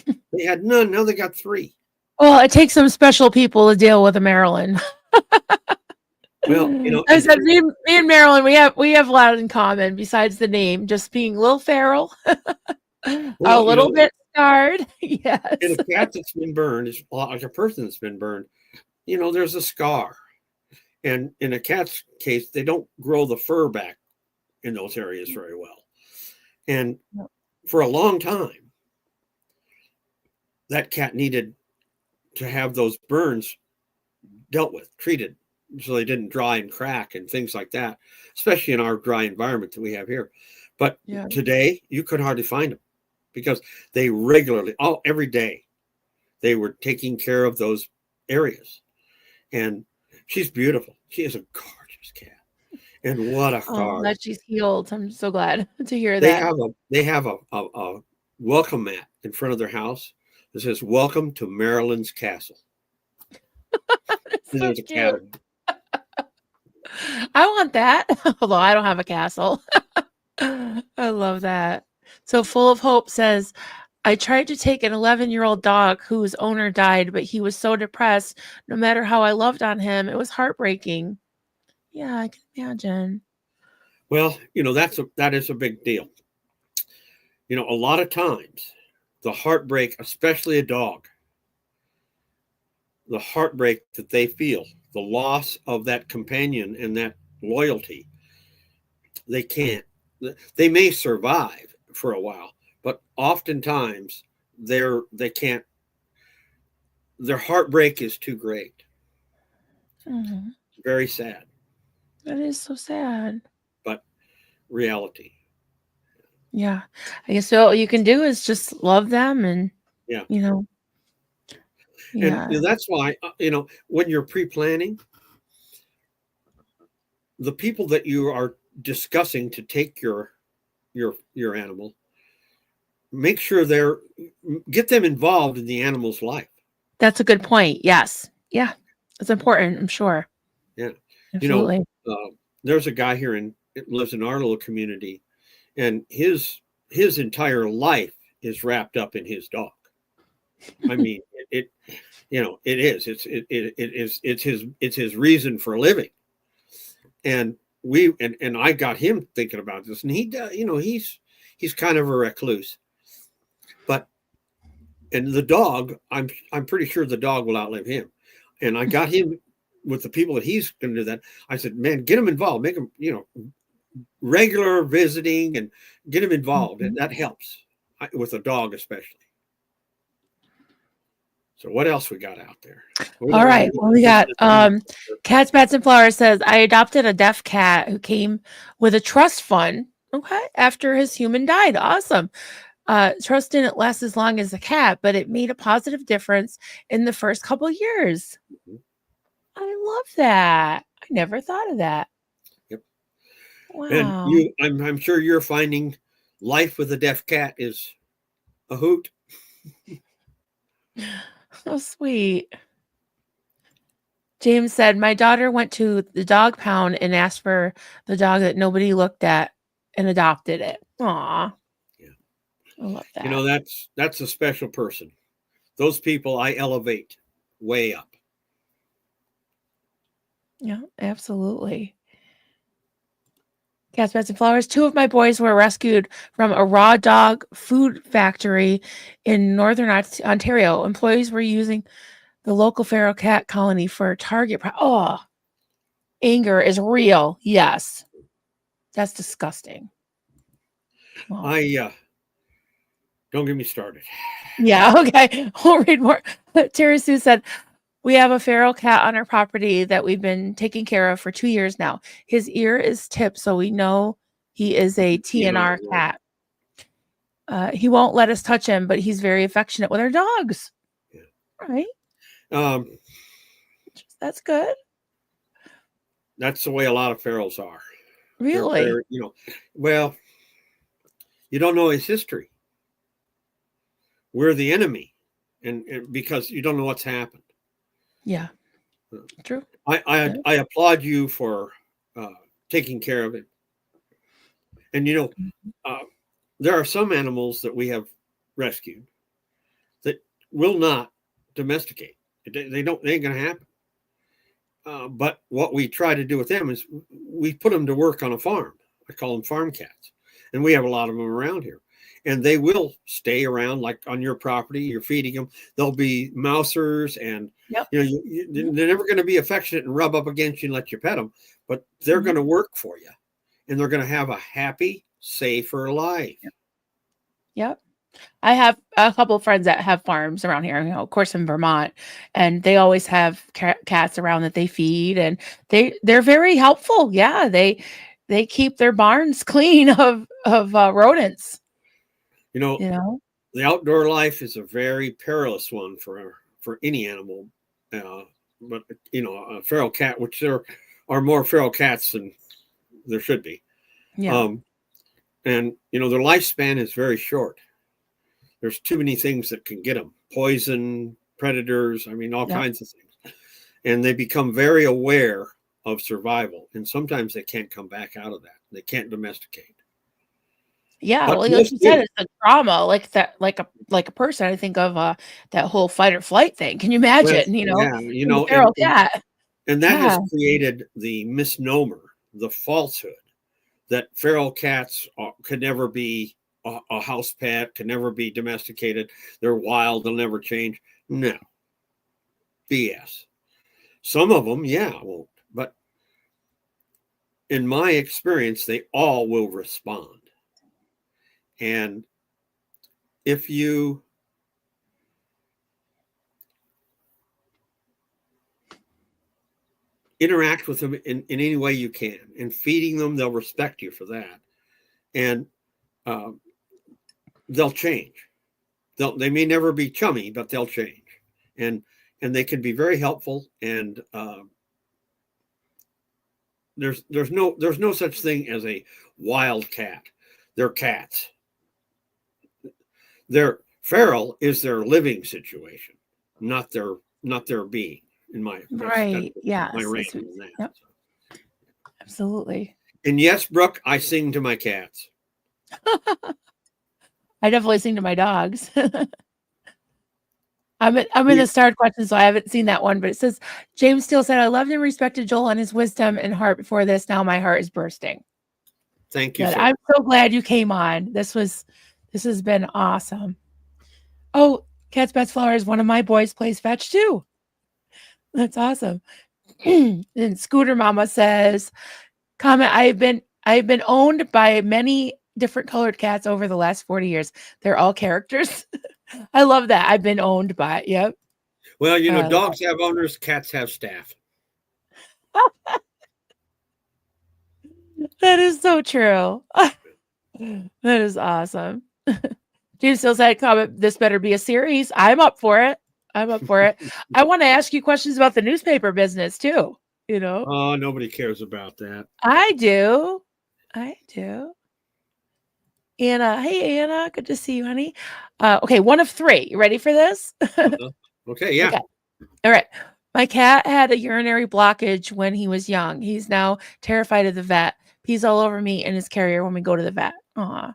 They had none. Now they got 3. Well, it takes some special people to deal with a Maryland. Well, I said, me and Marilyn, we have a lot in common besides the name, just being a little feral, a little bit scarred. Yes. In a cat that's been burned, it's like a person that's been burned. There's a scar. And in a cat's case, they don't grow the fur back in those areas very well. And for a long time, that cat needed to have those burns dealt with, treated, so they didn't dry and crack and things like that, especially in our dry environment that we have here. But today, you could hardly find them because they regularly, every day, they were taking care of those areas. And she's beautiful. She is a gorgeous cat. And what a card. That she's healed. I'm so glad to hear They that. have a welcome mat in front of their house that says, "Welcome to Maryland's Castle." So there's a cat. I want that, although I don't have a castle. I love that. So Full of Hope says, I tried to take an 11-year-old dog whose owner died, but he was so depressed. No matter how I loved on him, it was heartbreaking. Yeah, I can imagine. Well, that is a big deal. A lot of times the heartbreak, especially a dog, the heartbreak that they feel, the loss of that companion and that loyalty, they may survive for a while, but oftentimes they can't, their heartbreak is too great. Mm-hmm. Very sad. That is so sad. But reality. Yeah. I guess all you can do is just love them and, Yeah. And that's why, when you're pre-planning, the people that you are discussing to take your animal, make sure get them involved in the animal's life. That's a good point. Yes. Yeah. It's important, I'm sure. Yeah. Absolutely. There's a guy here lives in our little community, and his entire life is wrapped up in his dog. I mean, it is. It's his reason for living. And I got him thinking about this, and he's kind of a recluse. And the dog, I'm pretty sure the dog will outlive him. And I got him with the people that he's going to do that. I said, man, get him involved, make him, regular visiting, and get him involved. And that helps with a dog, especially. So what else we got out there? All right. Well, we got Cats, Bats, and Flowers says, I adopted a deaf cat who came with a trust fund. Okay. After his human died. Awesome. Trust didn't last as long as a cat, but it made a positive difference in the first couple of years. Mm-hmm. I love that. I never thought of that. Yep. Wow. And I'm sure you're finding life with a deaf cat is a hoot. So sweet. James said, my daughter went to the dog pound and asked for the dog that nobody looked at and adopted it. Aw. Yeah. I love that. That's a special person. Those people I elevate way up. Yeah, absolutely. Cats, Bats, and Flowers. 2 of my boys were rescued from a raw dog food factory in northern Ontario. Employees were using the local feral cat colony for target. Anger is real. Yes. That's disgusting. Wow. Don't get me started. Yeah, okay. We'll read more. Terry Sue said, we have a feral cat on our property that we've been taking care of for 2 years now. His ear is tipped, so we know he is a TNR cat. He won't let us touch him, but he's very affectionate with our dogs. Yeah. Right? That's good. That's the way a lot of ferals are. Really? Well, you don't know his history. We're the enemy, and because you don't know what's happened. Yeah, true. I applaud you for taking care of it. And there are some animals that we have rescued that will not domesticate. They ain't going to happen. But what we try to do with them is we put them to work on a farm. I call them farm cats, and we have a lot of them around here. and they will stay around, like on your property. You're feeding them. They'll be mousers, and Yep. they're never going to be affectionate and rub up against you and let you pet them, but they're going to work for you, and they're going to have a happy, safer life. Yep. I have a couple of friends that have farms around here, of course, in Vermont, and they always have cats around that they feed, and they're very helpful. Yeah, they keep their barns clean of rodents. You know, the outdoor life is a very perilous one for any animal, but a feral cat, which there are more feral cats than there should be. Yeah. And their lifespan is very short. There's too many things that can get them: poison, predators, all kinds of things. And they become very aware of survival. And sometimes they can't come back out of that. They can't domesticate. Yeah, well, like you said, it's a trauma, like that, like a person. I think of that whole fight or flight thing. Can you imagine? Yeah, feral cat. And that has created the misnomer, the falsehood, that feral cats could never be a house pet, can never be domesticated. They're wild, they'll never change. No. BS. Some of them, won't. But in my experience, they all will respond. And if you interact with them in any way you can, and feeding them, they'll respect you for that. And they'll change. They may never be chummy, but they'll change. And they can be very helpful. And there's no such thing as a wild cat. They're cats. Their feral is their living situation, not their being. In my right, yeah, my range in that. Yep. So. Absolutely. And yes, Brooke, I sing to my cats. I definitely sing to my dogs. I'm in the starred question, so I haven't seen that one, but it says James Steele said, "I loved and respected Joel and his wisdom and heart before this. Now my heart is bursting." Thank you. I'm so glad you came on. This has been awesome. Oh, Cats, Pets, Flowers, one of my boys plays fetch too. That's awesome. And Scooter Mama says, comment, I've been owned by many different colored cats over the last 40 years. They're all characters. I love that. I've been owned by it. Yep. Well, dogs have owners, cats have staff. That is so true. That is awesome. James still said, comment, this better be a series. I'm up for it. I want to ask you questions about the newspaper business too. Oh, nobody cares about that. I do. Anna, hey Anna, good to see you, honey. Okay, one of three. You ready for this? Okay, yeah. Okay. All right. My cat had a urinary blockage when he was young. He's now terrified of the vet. Pees all over me and his carrier when we go to the vet. Aw.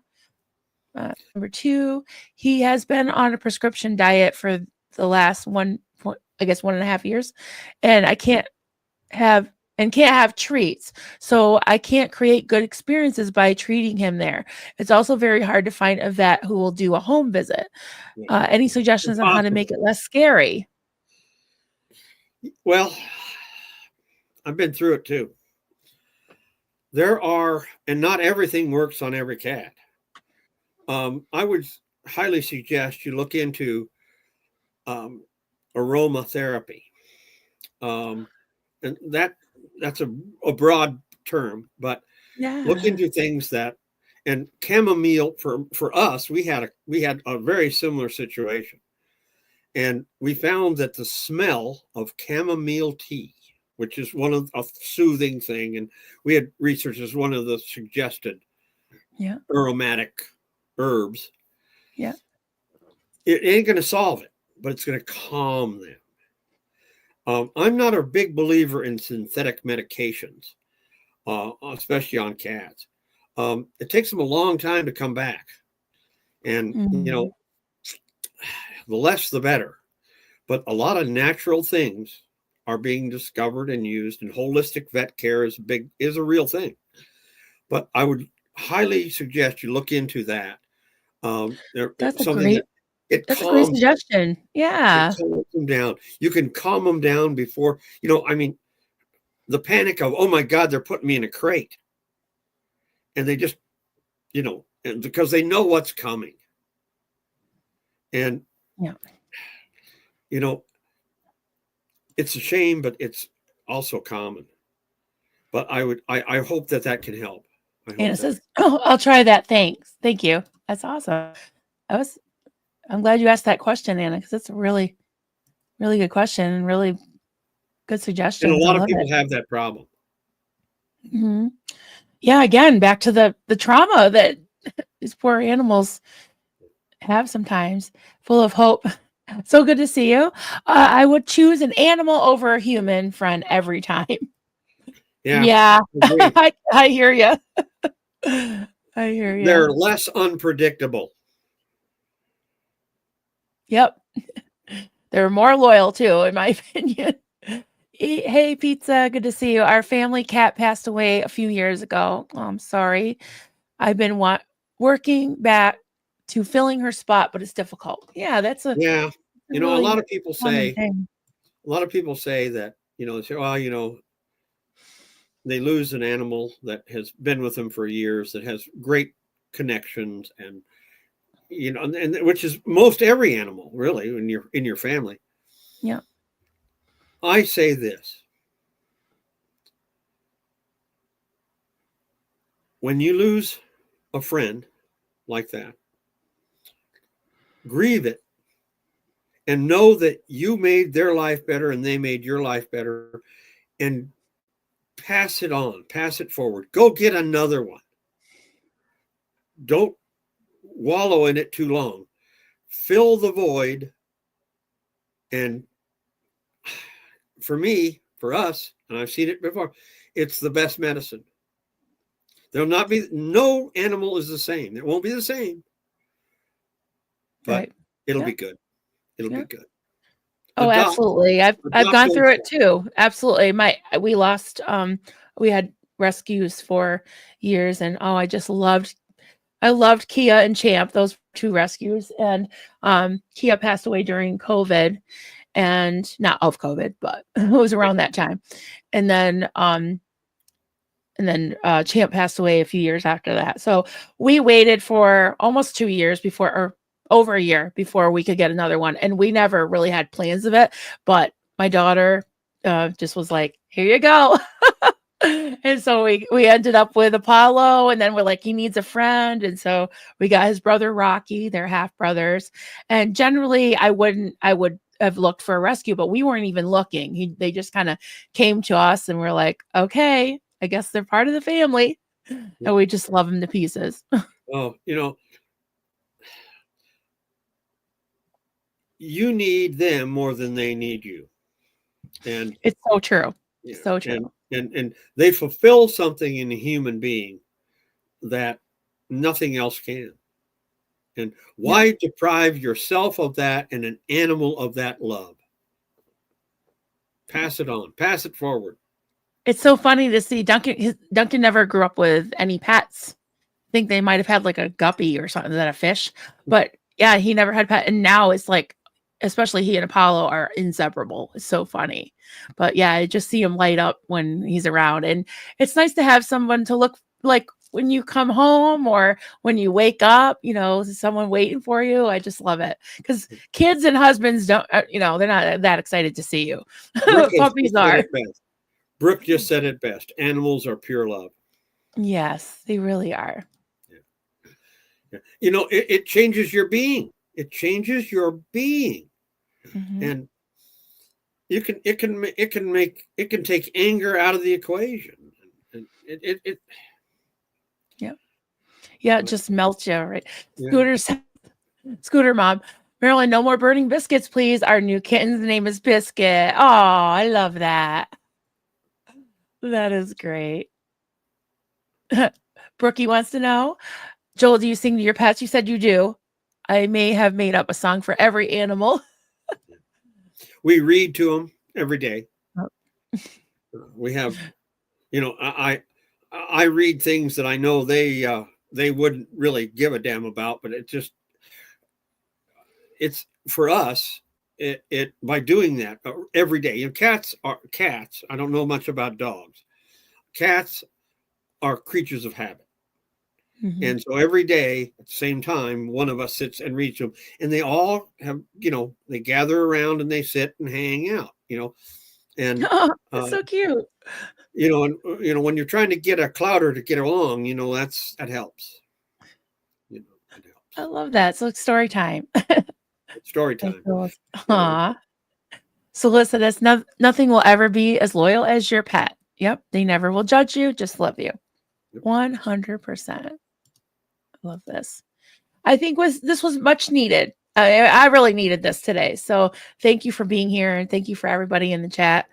Number 2, he has been on a prescription diet for the last 1.5 years, and I can't have treats. So I can't create good experiences by treating him there. It's also very hard to find a vet who will do a home visit. Any suggestions on how to make it less scary? Well, I've been through it too. And not everything works on every cat. I would highly suggest you look into aromatherapy. And that's a broad term, but look into things and chamomile for us, we had a very similar situation. And we found that the smell of chamomile tea, which is one of a soothing thing, and we had research as one of the suggested aromatic herbs. Yeah. It ain't going to solve it, but it's going to calm them. I'm not a big believer in synthetic medications, especially on cats. It takes them a long time to come back. And, the less the better. But a lot of natural things are being discovered and used, and holistic vet care is a real thing. But I would highly suggest you look into that. That's a something great that it that's a great calms them. suggestion. It Yeah. calms them down. You can calm them down before, I mean, the panic of, oh my God, they're putting me in a crate. And they just, and because they know what's coming. And, Yeah. it's a shame, but it's also common. But I hope that can help. And it says, "Oh, I'll try that. Thanks. Thank you. That's awesome." I'm glad you asked that question, Anna, because it's a really, really good question and really good suggestions. And a I lot of love people it. have that problem. Mm-hmm. Yeah. Again, back to the trauma that these poor animals have sometimes, full of hope. So good to see you. I would choose an animal over a human friend every time. Yeah. I hear you. I hear you. They're less unpredictable. Yep. They're more loyal too, in my opinion. Hey, Pizza, good to see you. Our family cat passed away a few years ago. Oh, I'm sorry. I've been working back to filling her spot, but it's difficult. Yeah, that's a A really lot of people common say thing. that, they say, well, they lose an animal that has been with them for years, that has great connections, and and which is most every animal, really, when you're in your family. Yeah. I say this: when you lose a friend like that, grieve it and know that you made their life better and they made your life better, and pass it on, pass it forward. Go get another one. Don't wallow in it too long. Fill the void. And for us, and I've seen it before, it's the best medicine. There'll not be, no animal is the same. It won't be the same, but it'll be good. It'll be good. Oh, absolutely. I've gone through it too. Absolutely. We lost, we had rescues for years, and I loved Kia and Champ, those two rescues. And Kia passed away during COVID, and not of COVID, but it was around that time. And then Champ passed away a few years after that. So we waited for almost 2 years or over a year before we could get another one. And we never really had plans of it. But my daughter just was like, here you go. And so we ended up with Apollo, and then we're like, he needs a friend. And so we got his brother Rocky. They're half brothers. And generally I would have looked for a rescue, but we weren't even looking. They just kind of came to us, and we're like, okay, I guess they're part of the family. And we just love them to pieces. Oh, you need them more than they need you. And it's so true. So true. And they fulfill something in a human being that nothing else can. And why deprive yourself of that and an animal of that love? Pass it on, pass it forward. It's so funny to see Duncan never grew up with any pets. I think they might have had like a guppy or something, a fish, but yeah, he never had pet. And now it's like, especially he and Apollo are inseparable. It's so funny. But yeah, I just see him light up when he's around. And it's nice to have someone to look like when you come home or when you wake up, someone waiting for you. I just love it, because kids and husbands don't, they're not that excited to see you. Puppies are. Brooke just said it best. Animals are pure love. Yes, they really are. Yeah. It changes your being. It changes your being. Mm-hmm. And it can take anger out of the equation. And it yeah, it just melts you, right? Yeah. Scooter Mom, Marilyn, no more burning biscuits, please. Our new kitten's name is Biscuit. Oh, I love that. That is great. Brookie wants to know, Joel, do you sing to your pets? You said you do. I may have made up a song for every animal. We read to them every day. We have, I read things that I know they they wouldn't really give a damn about, but it's for us. It by doing that every day. Cats are cats. I don't know much about dogs. Cats are creatures of habit. Mm-hmm. And so every day at the same time, one of us sits and reads them, and they all have, they gather around and they sit and hang out, and that's so cute. When you're trying to get a clouder to get along, that helps. It helps. I love that. So it's story time. Story time. Aww. So listen, nothing will ever be as loyal as your pet. Yep. They never will judge you, just love you. 100%. I love this. I think this was much needed. I really needed this today. So thank you for being here, and thank you for everybody in the chat.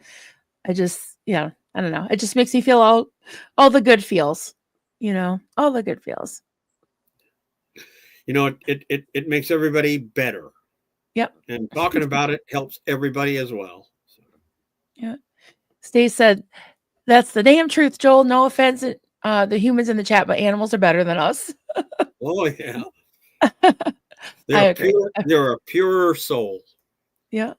I just, I don't know. It just makes me feel all the good feels, all the good feels. It makes everybody better. Yep. And talking about it helps everybody as well. So. Yeah. Stace said, that's the damn truth, Joel. No offense, the humans in the chat, but animals are better than us. Oh, yeah. They're a pure soul. Yeah.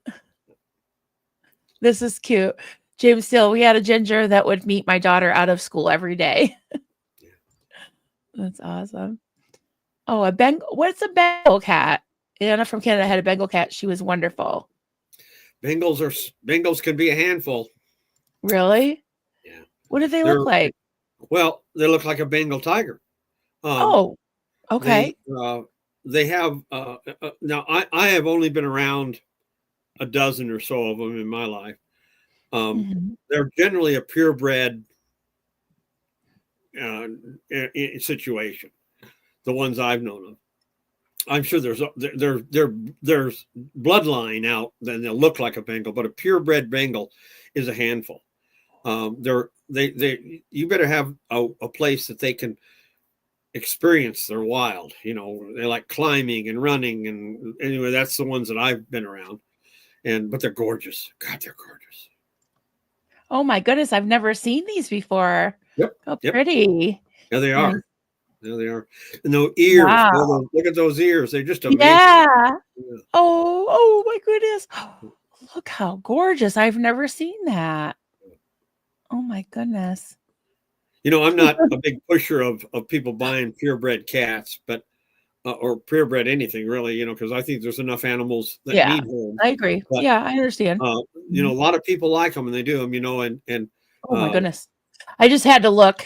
This is cute. James Steele, we had a ginger that would meet my daughter out of school every day. Yeah. That's awesome. Oh, what's a Bengal cat? Anna from Canada had a Bengal cat. She was wonderful. Bengals can be a handful. Really? Yeah. What do they look like? Well, they look like a Bengal tiger. Okay. They have now. I have only been around a dozen or so of them in my life. They're generally a purebred situation. The ones I've known of. I'm sure there's bloodline out, then they'll look like a Bengal, but a purebred Bengal is a handful. You better have a place that they can experience their wild. They like climbing and running, and anyway, that's the ones that I've been around. But they're gorgeous. God, they're gorgeous. Oh my goodness, I've never seen these before. Yep. How pretty. Yeah, they are. There they are. And those ears. Wow. Look at those ears. They're just amazing. Yeah. Oh my goodness. Look how gorgeous. I've never seen that. Oh my goodness. I'm not a big pusher of people buying purebred cats, but or purebred anything really, because I think there's enough animals that need homes. I agree. But, yeah, I understand. A lot of people like them and they do them, and oh my goodness. I just had to look.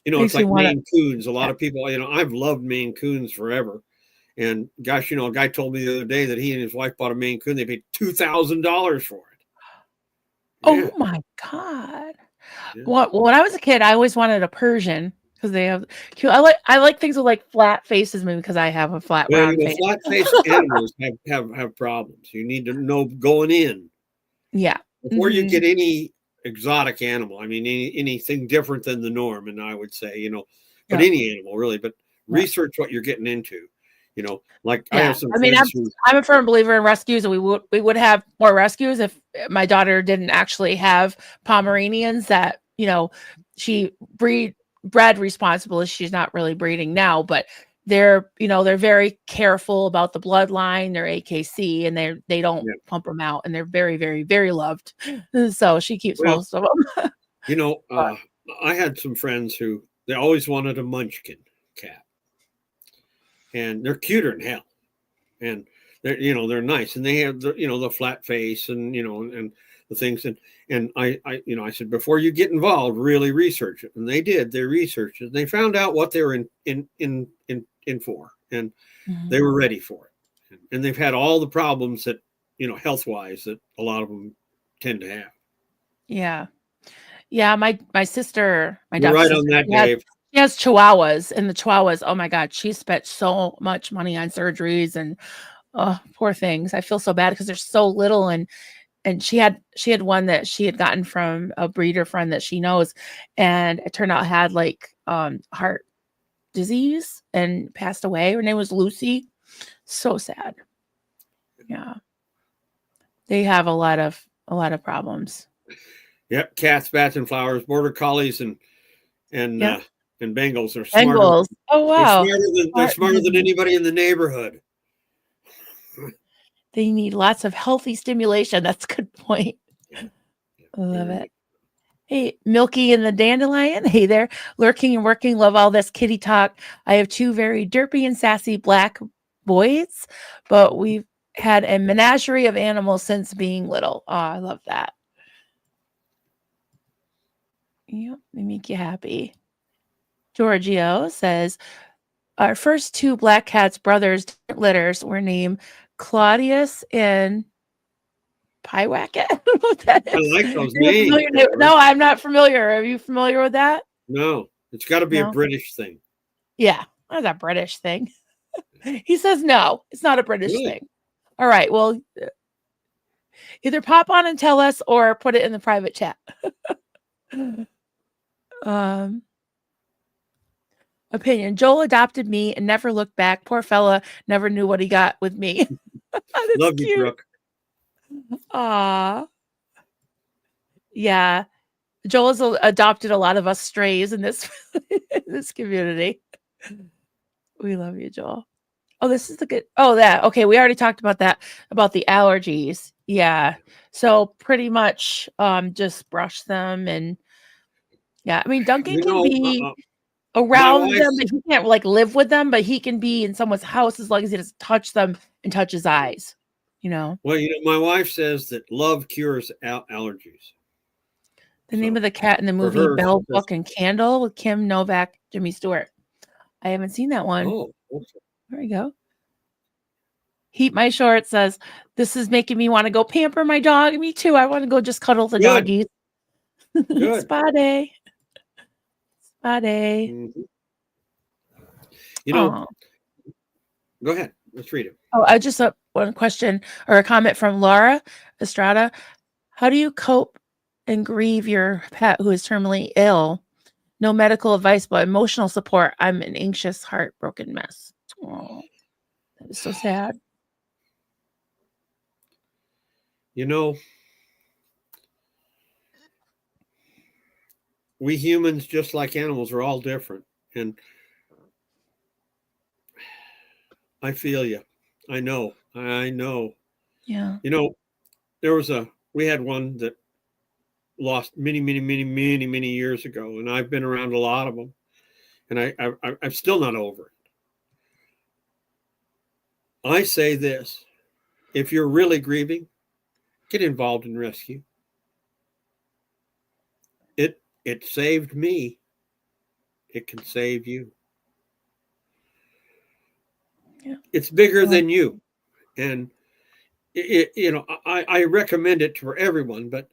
It's like Maine Coons. A lot of people, I've loved Maine Coons forever. And gosh, a guy told me the other day that he and his wife bought a Maine Coon. They paid $2,000 for it. Oh my God. Yeah. Well, when I was a kid, I always wanted a Persian because they have cute. I like things with like flat faces, maybe because I have a flat round face. Flat faced animals have problems. You need to know going in. Yeah. Before you get any exotic animal, I mean anything different than the norm, and I would say, but any animal really, but research what you're getting into. I have some. I mean, I'm a firm believer in rescues, and we would have more rescues if my daughter didn't actually have Pomeranians that she bred responsible. She's not really breeding now, but they're very careful about the bloodline. They're AKC, and they don't pump them out, and they're very, very, very loved. So she keeps most of them. I had some friends who they always wanted a Munchkin cat, and they're cuter than hell, and they're nice, and they have the flat face and and the things, and I said, before you get involved, really research it, and they did. They researched it, and they found out what they were in for, and they were ready for it, and they've had all the problems that health wise that a lot of them tend to have. Yeah, my sister, my You're right on that, Dave. She has Chihuahuas, and the Chihuahuas, oh my God, she spent so much money on surgeries, and poor things. I feel so bad because they're so little, and she had one that she had gotten from a breeder friend that she knows, and it turned out had like heart disease and passed away. Her name was Lucy. So sad. Yeah, they have a lot of problems. Yep, cats, bats, and flowers, border collies, and and Bengals are smarter. Bengals. Oh wow. They're smarter than anybody in the neighborhood. They need lots of healthy stimulation. That's a good point. Yeah. I love it. Hey, Milky and the Dandelion. Hey there. Lurking and working. Love all this kitty talk. I have 2 very derpy and sassy black boys, but we've had a menagerie of animals since being little. Oh, I love that. Yep, they make you happy. Giorgio says, our first 2 black cats, brothers, litters, were named Claudius and Pyewacket. I don't know what that is. I like those names. No, I'm not familiar. Are you familiar with that? No, it's got to be a British thing. Yeah, that's a British thing. He says no, it's not a British thing. All right, well, either pop on and tell us or put it in the private chat. Opinion. Joel adopted me and never looked back. Poor fella never knew what he got with me. Love you, Brooke. Aw. Yeah. Joel has adopted a lot of us strays in this this community. We love you, Joel. Oh, this is the good. Oh, that. Okay, we already talked about that, about the allergies. Yeah. So pretty much just brush them and yeah. I mean, Duncan can be around them, but he can't like live with them, but he can be in someone's house as long as he doesn't touch them and touch his eyes, you know. Well, my wife says that love cures allergies. The name of the cat in the movie Bell, Book, and Candle with Kim Novak, Jimmy Stewart. I haven't seen that one. Oh, okay. There we go. Heat My Short says, this is making me want to go pamper my dog. Me too. I want to go just cuddle the doggies. Good. Spa day. Spa day. Mm-hmm. You know, go ahead. Let's read it. Oh, I just one question or a comment from Laura Estrada. How do you cope and grieve your pet who is terminally ill? No medical advice, but emotional support. I'm an anxious, heartbroken mess. Oh, that is so sad. You know, we humans, just like animals, are all different. And I feel you. I know. Yeah. You know, we had one that lost many years ago, and I've been around a lot of them, and I'm still not over it. I say this: if you're really grieving, get involved in rescue. It saved me. It can save you. Yeah. It's bigger than you, and I recommend it for everyone, but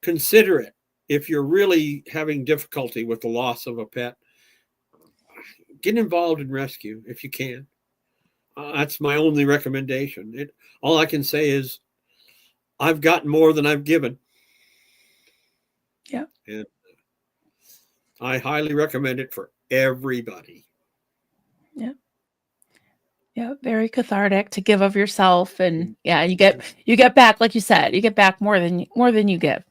consider it. If you're really having difficulty with the loss of a pet, get involved in rescue if you can. That's my only recommendation. All I can say is I've gotten more than I've given. Yeah. And I highly recommend it for everybody. Yeah. Yeah, very cathartic to give of yourself, and yeah, you get back, like you said, you get back more than you give.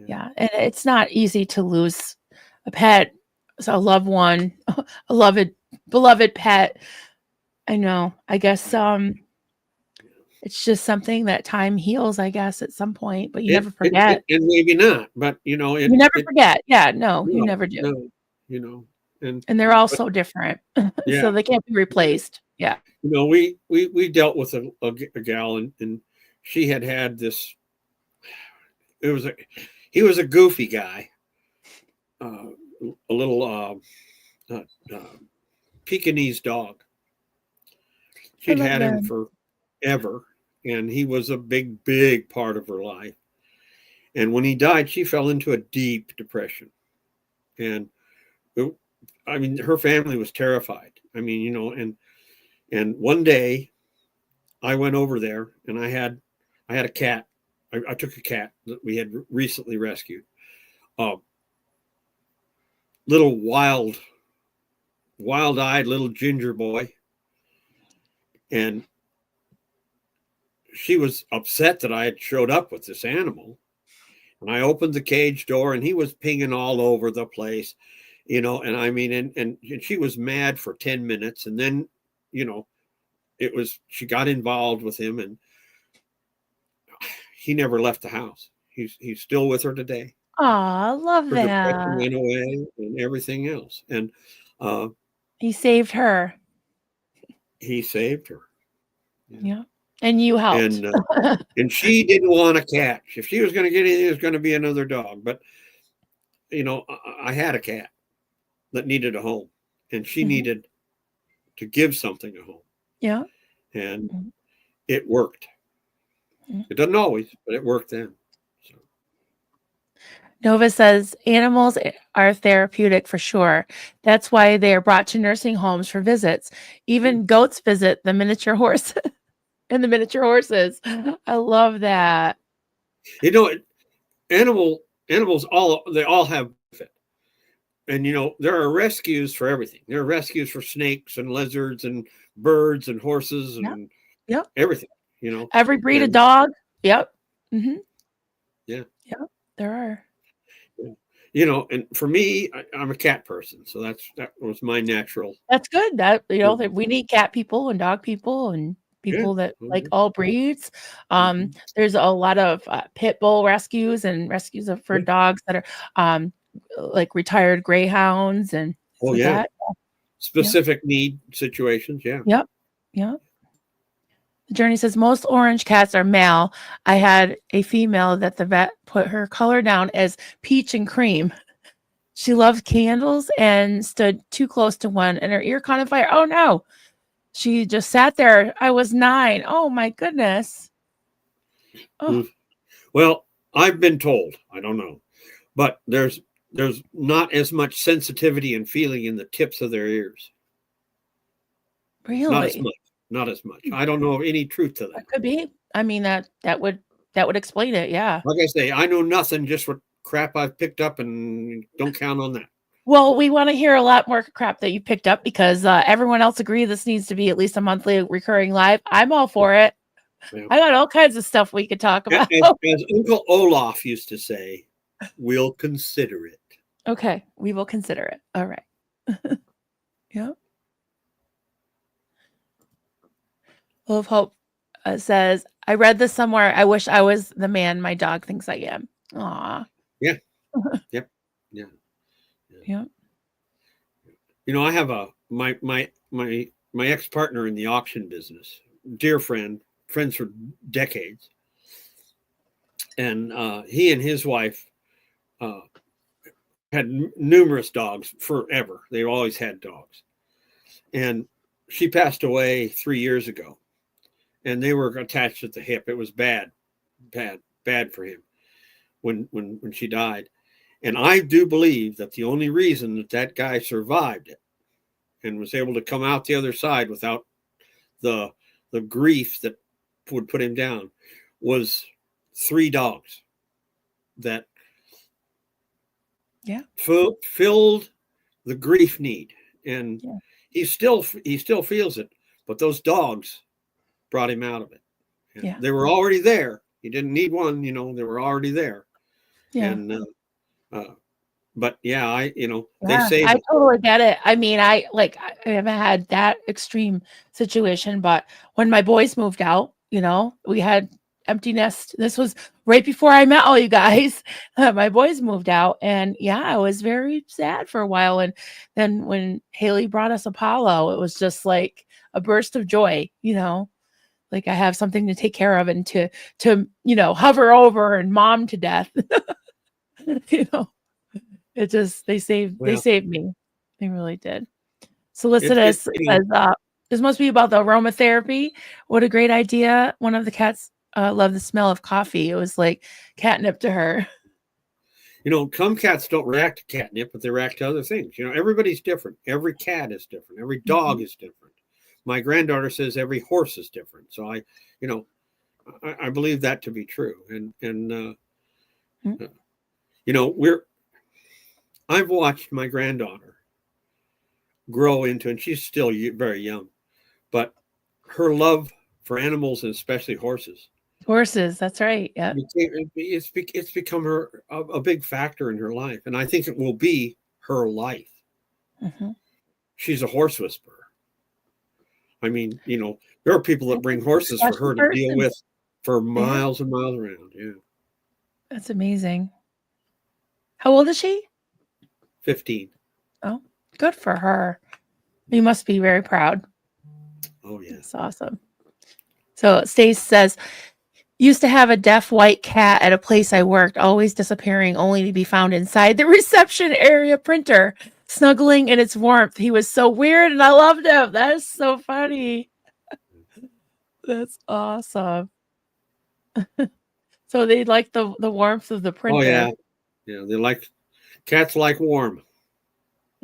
Yeah, and it's not easy to lose a pet, a loved one, a beloved pet. I know. I guess it's just something that time heals, I guess, at some point, but you never forget. And maybe not, but you never forget. Yeah, no, you never do. No, and they're all so different, so they can't be replaced. Yeah. We dealt with a gal, and she had this. He was a goofy guy, a little Pekingese dog. She'd had him forever, and he was a big part of her life. And when he died, she fell into a deep depression, and her family was terrified. And one day I went over there, and I had a cat. I took a cat that we had recently rescued. Little wild-eyed little ginger boy. And she was upset that I had showed up with this animal. And I opened the cage door, and he was pinging all over the place, and I mean, and she was mad for 10 minutes. And then, she got involved with him, and he never left the house. He's still with her today. Aw, love Her depression that. went away and everything else. And he saved her. He saved her. Yeah. And you helped. And she didn't want a cat. If she was going to get anything, it was going to be another dog. But, I had a cat that needed a home, and she needed to give something a home. Yeah. And it worked. It doesn't always, but it worked then. So. Nova says animals are therapeutic for sure. That's why they are brought to nursing homes for visits. Even goats visit the miniature horse and the miniature horses. I love that. Animals they all have benefit. And there are rescues for everything. There are rescues for snakes and lizards and birds and horses and everything. Every breed of dog. Yep. Mm-hmm. Yeah. Yep. There are. And for me, I'm a cat person, so that was my natural. That's good. That we need cat people and dog people and people that like all breeds. There's a lot of pit bull rescues and rescues for dogs that are like retired greyhounds and that. Specific need situations. Yeah. Yep. Journey says most orange cats are male. I had a female that the vet put her color down as peach and cream. She loved candles and stood too close to one, and her ear caught on fire. Oh no. She just sat there. I was 9. Oh my goodness. Oh. Well, I've been told, I don't know, but there's not as much sensitivity and feeling in the tips of their ears. Really? Not as much. I don't know of any truth to that. That could be. I mean, that would explain it. Yeah. Like I say, I know nothing, just what crap I've picked up, and don't count on that. Well, we want to hear a lot more crap that you picked up because everyone else agrees this needs to be at least a monthly recurring live. I'm all for it. Yeah. I got all kinds of stuff we could talk about. As Uncle Olaf used to say, we'll consider it. Okay, we will consider it. All right. Yeah. Full of Hope says, I read this somewhere. I wish I was the man my dog thinks I am. Aw. Yeah. Yep. Yeah. Yep. I have my ex-partner in the auction business, dear friends for decades. And he and his wife had numerous dogs forever. They always had dogs. And she passed away 3 years ago. And they were attached at the hip. It was bad for him when she died. And I do believe that the only reason that guy survived it and was able to come out the other side without the grief that would put him down was 3 dogs that filled the grief need. And he still feels it, but those dogs brought him out of it. And they were already there. He didn't need one, they were already there. Yeah. And but they say I totally get it. I mean, I haven't had that extreme situation, but when my boys moved out, we had empty nest. This was right before I met all you guys. My boys moved out, and I was very sad for a while. And then when Haley brought us Apollo, it was just like a burst of joy, like I have something to take care of and to hover over and mom to death. It just they saved me. They really did. Solicitus says this must be about the aromatherapy. What a great idea. One of the cats loved the smell of coffee. It was like catnip to her. Some cats don't react to catnip, but they react to other things. Everybody's different. Every cat is different. Every dog is different. My granddaughter says every horse is different. So I believe that to be true. And I've watched my granddaughter grow into, and she's still very young, but her love for animals and especially horses Horses. That's right. Yeah. It's become a big factor in her life, and I think it will be her life. Mm-hmm. She's a horse whisperer. I mean, there are people that bring horses for her to deal with for miles and miles around. Yeah. That's amazing. How old is she? 15. Oh, good for her. You must be very proud. Oh, yeah. That's awesome. So Stace says, used to have a deaf white cat at a place I worked, always disappearing, only to be found inside the reception area printer, snuggling in its warmth. He was so weird and I loved him. That is so funny. That's awesome. So they like the warmth of the printer. Oh, yeah. Yeah, cats like warm.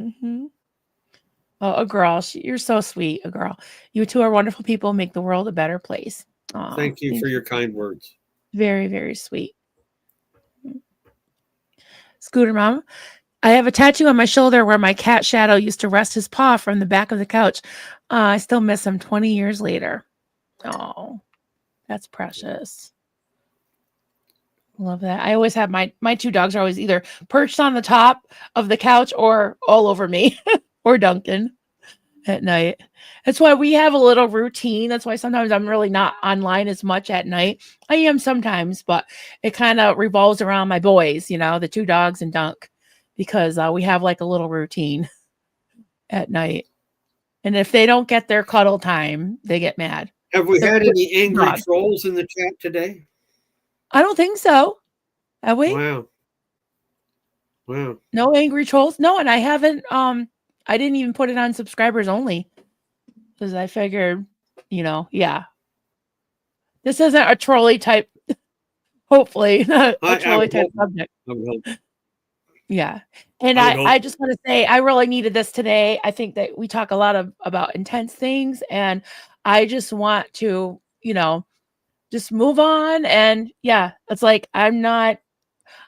Mm-hmm. Oh, a girl. You're so sweet, a girl. You two are wonderful people, make the world a better place. Aww, thank you for your kind words. Very, very sweet. Scooter Mom, I have a tattoo on my shoulder where my cat Shadow used to rest his paw from the back of the couch. I still miss him 20 years later. Oh, that's precious. Love that. I always have my two dogs are always either perched on the top of the couch or all over me or Duncan at night. That's why we have a little routine. That's why sometimes I'm really not online as much at night. I am sometimes, but it kind of revolves around my boys, the two dogs and Dunk, because we have like a little routine at night. And if they don't get their cuddle time, they get mad. Have we had any angry trolls in the chat today? I don't think so. Have we? Wow. No angry trolls? No, and I haven't I didn't even put it on subscribers only because I figured, yeah. This isn't a trolley type, hopefully, not a trolley type subject. Yeah. And I just want to say, I really needed this today. I think that we talk a lot about intense things, and I just want to, just move on. And yeah, it's like, I'm not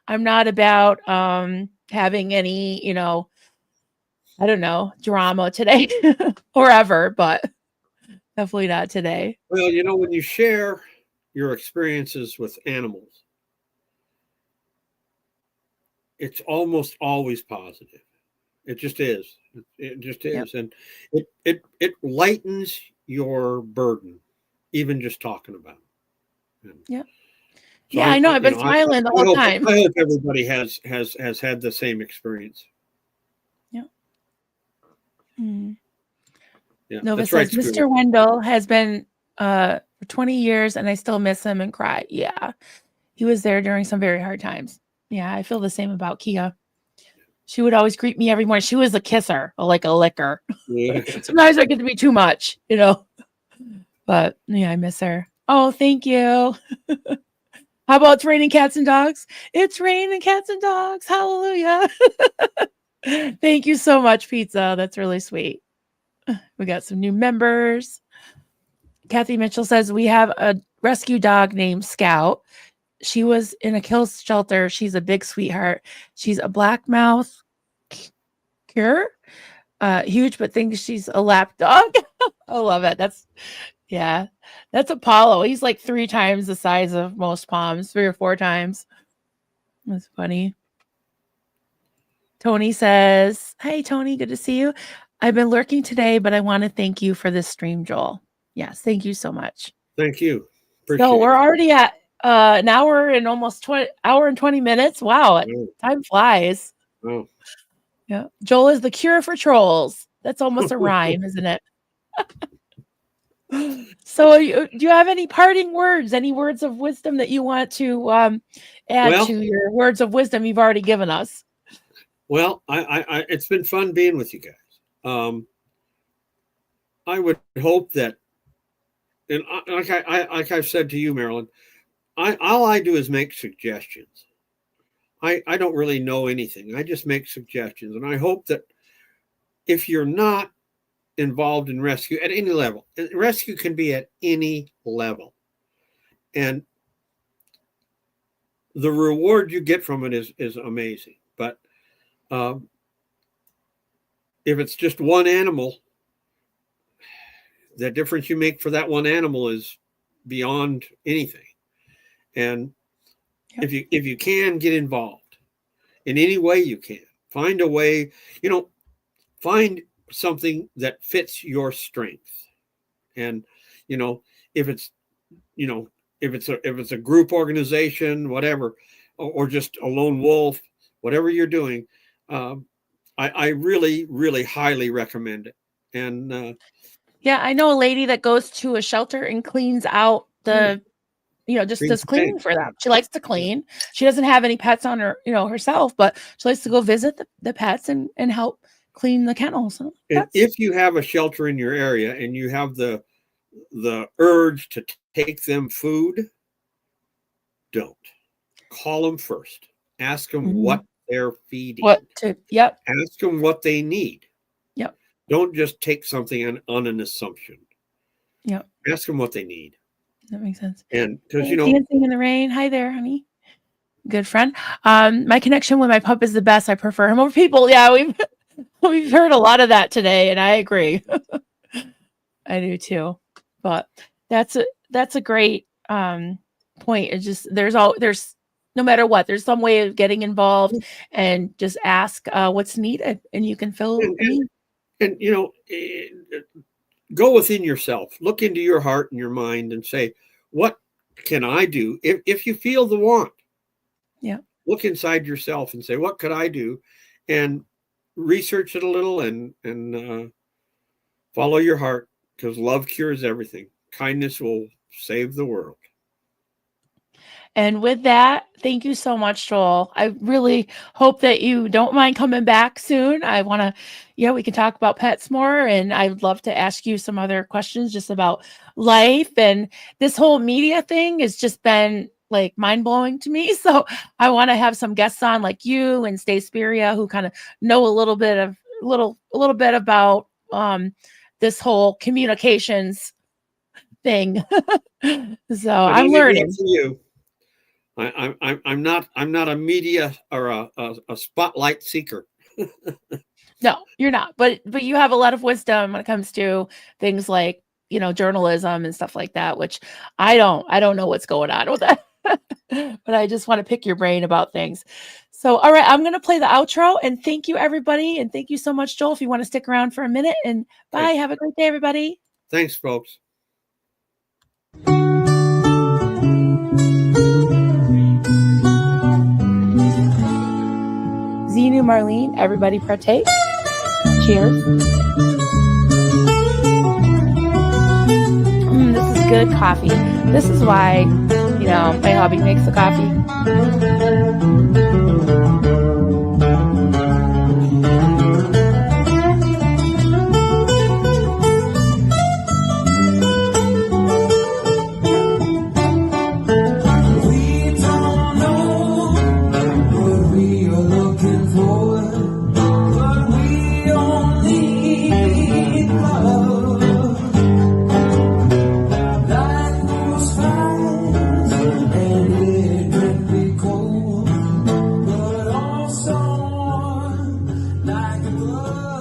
about having any, I don't know, drama today or ever, but definitely not today. Well, when you share your experiences with animals, it's almost always positive. It just is. It just is. Yep. And it lightens your burden, even just talking about it. Yeah. So yeah, I know. I've been smiling the whole time. I hope everybody has had the same experience. Yeah. Yeah. Nova says, right, Mr. Wendell has been for 20 years and I still miss him and cry. Yeah. He was there during some very hard times. Yeah, I feel the same about Kia. She would always greet me every morning. She was a kisser, like a licker. Yeah. Sometimes I get to be too much, But yeah, I miss her. Oh, thank you. How about it's raining cats and dogs? It's raining cats and dogs. Hallelujah. Thank you so much, Pizza. That's really sweet. We got some new members. Kathy Mitchell says, we have a rescue dog named Scout. She was in a kill shelter. She's a big sweetheart. She's a black mouth cure. Huge, but thinks she's a lap dog. I love it. That's Apollo. He's like 3 times the size of most Poms, 3 or 4 times. That's funny. Tony says, hey, Tony, good to see you. I've been lurking today, but I want to thank you for this stream, Joel. Yes, thank you so much. Thank you. Appreciate so we're already at an hour and almost 20 minutes. Wow, time flies. Oh. Yeah, Joel is the cure for trolls. That's almost a rhyme, isn't it? So do you have any parting words, any words of wisdom that you want to add to your words of wisdom you've already given us? Well, I it's been fun being with you guys. I would hope that, and like I've said to you, Marilyn, all I do is make suggestions. I don't really know anything. I just make suggestions, and I hope that if you're not involved in rescue at any level, rescue can be at any level, and the reward you get from it is amazing. But if it's just one animal, the difference you make for that one animal is beyond anything. And if you can, get involved in any way you can. Find a way, find something that fits your strength. And, if it's a group organization, whatever, or just a lone wolf, whatever you're doing, I really, really highly recommend it. And yeah, I know a lady that goes to a shelter and cleans out the, just does cleaning for them. She likes to clean. She doesn't have any pets on her, herself, but she likes to go visit the pets and help clean the kennels. And if you have a shelter in your area and you have the urge to take them food, don't. Call them first. Ask them what they're feeding. Ask them what they need. Yep. Don't just take something on an assumption. Yep. Ask them what they need. That makes sense. And because dancing in the rain. Hi there, honey. Good friend. My connection with my pup is the best. I prefer him over people. Yeah, we've heard a lot of that today, and I agree. I do too. But that's a great point. It's just there's no matter what, there's some way of getting involved, and just ask what's needed, and you can fill a need. And go within yourself, look into your heart and your mind and say, what can I do? If you feel the want, look inside yourself and say, what could I do? And research it a little and follow your heart, because love cures everything. Kindness will save the world. And with that, thank you so much, Joel. I really hope that you don't mind coming back soon. I want to, we can talk about pets more, and I'd love to ask you some other questions just about life. And this whole media thing has just been like mind-blowing to me. So I want to have some guests on like you and Stay Spiria, who kind of know a little bit about this whole communications thing. So I'm learning. I'm not a media or a spotlight seeker. No, you're not. But you have a lot of wisdom when it comes to things like, journalism and stuff like that, which I don't know what's going on with that. But I just want to pick your brain about things. So, all right, I'm going to play the outro, and thank you, everybody. And thank you so much, Joel, if you want to stick around for a minute, and bye. Thanks. Have a great day, everybody. Thanks, folks. Zenu, Marlene, everybody partake. Cheers. This is good coffee. This is why, my hubby makes the coffee. Like a blood.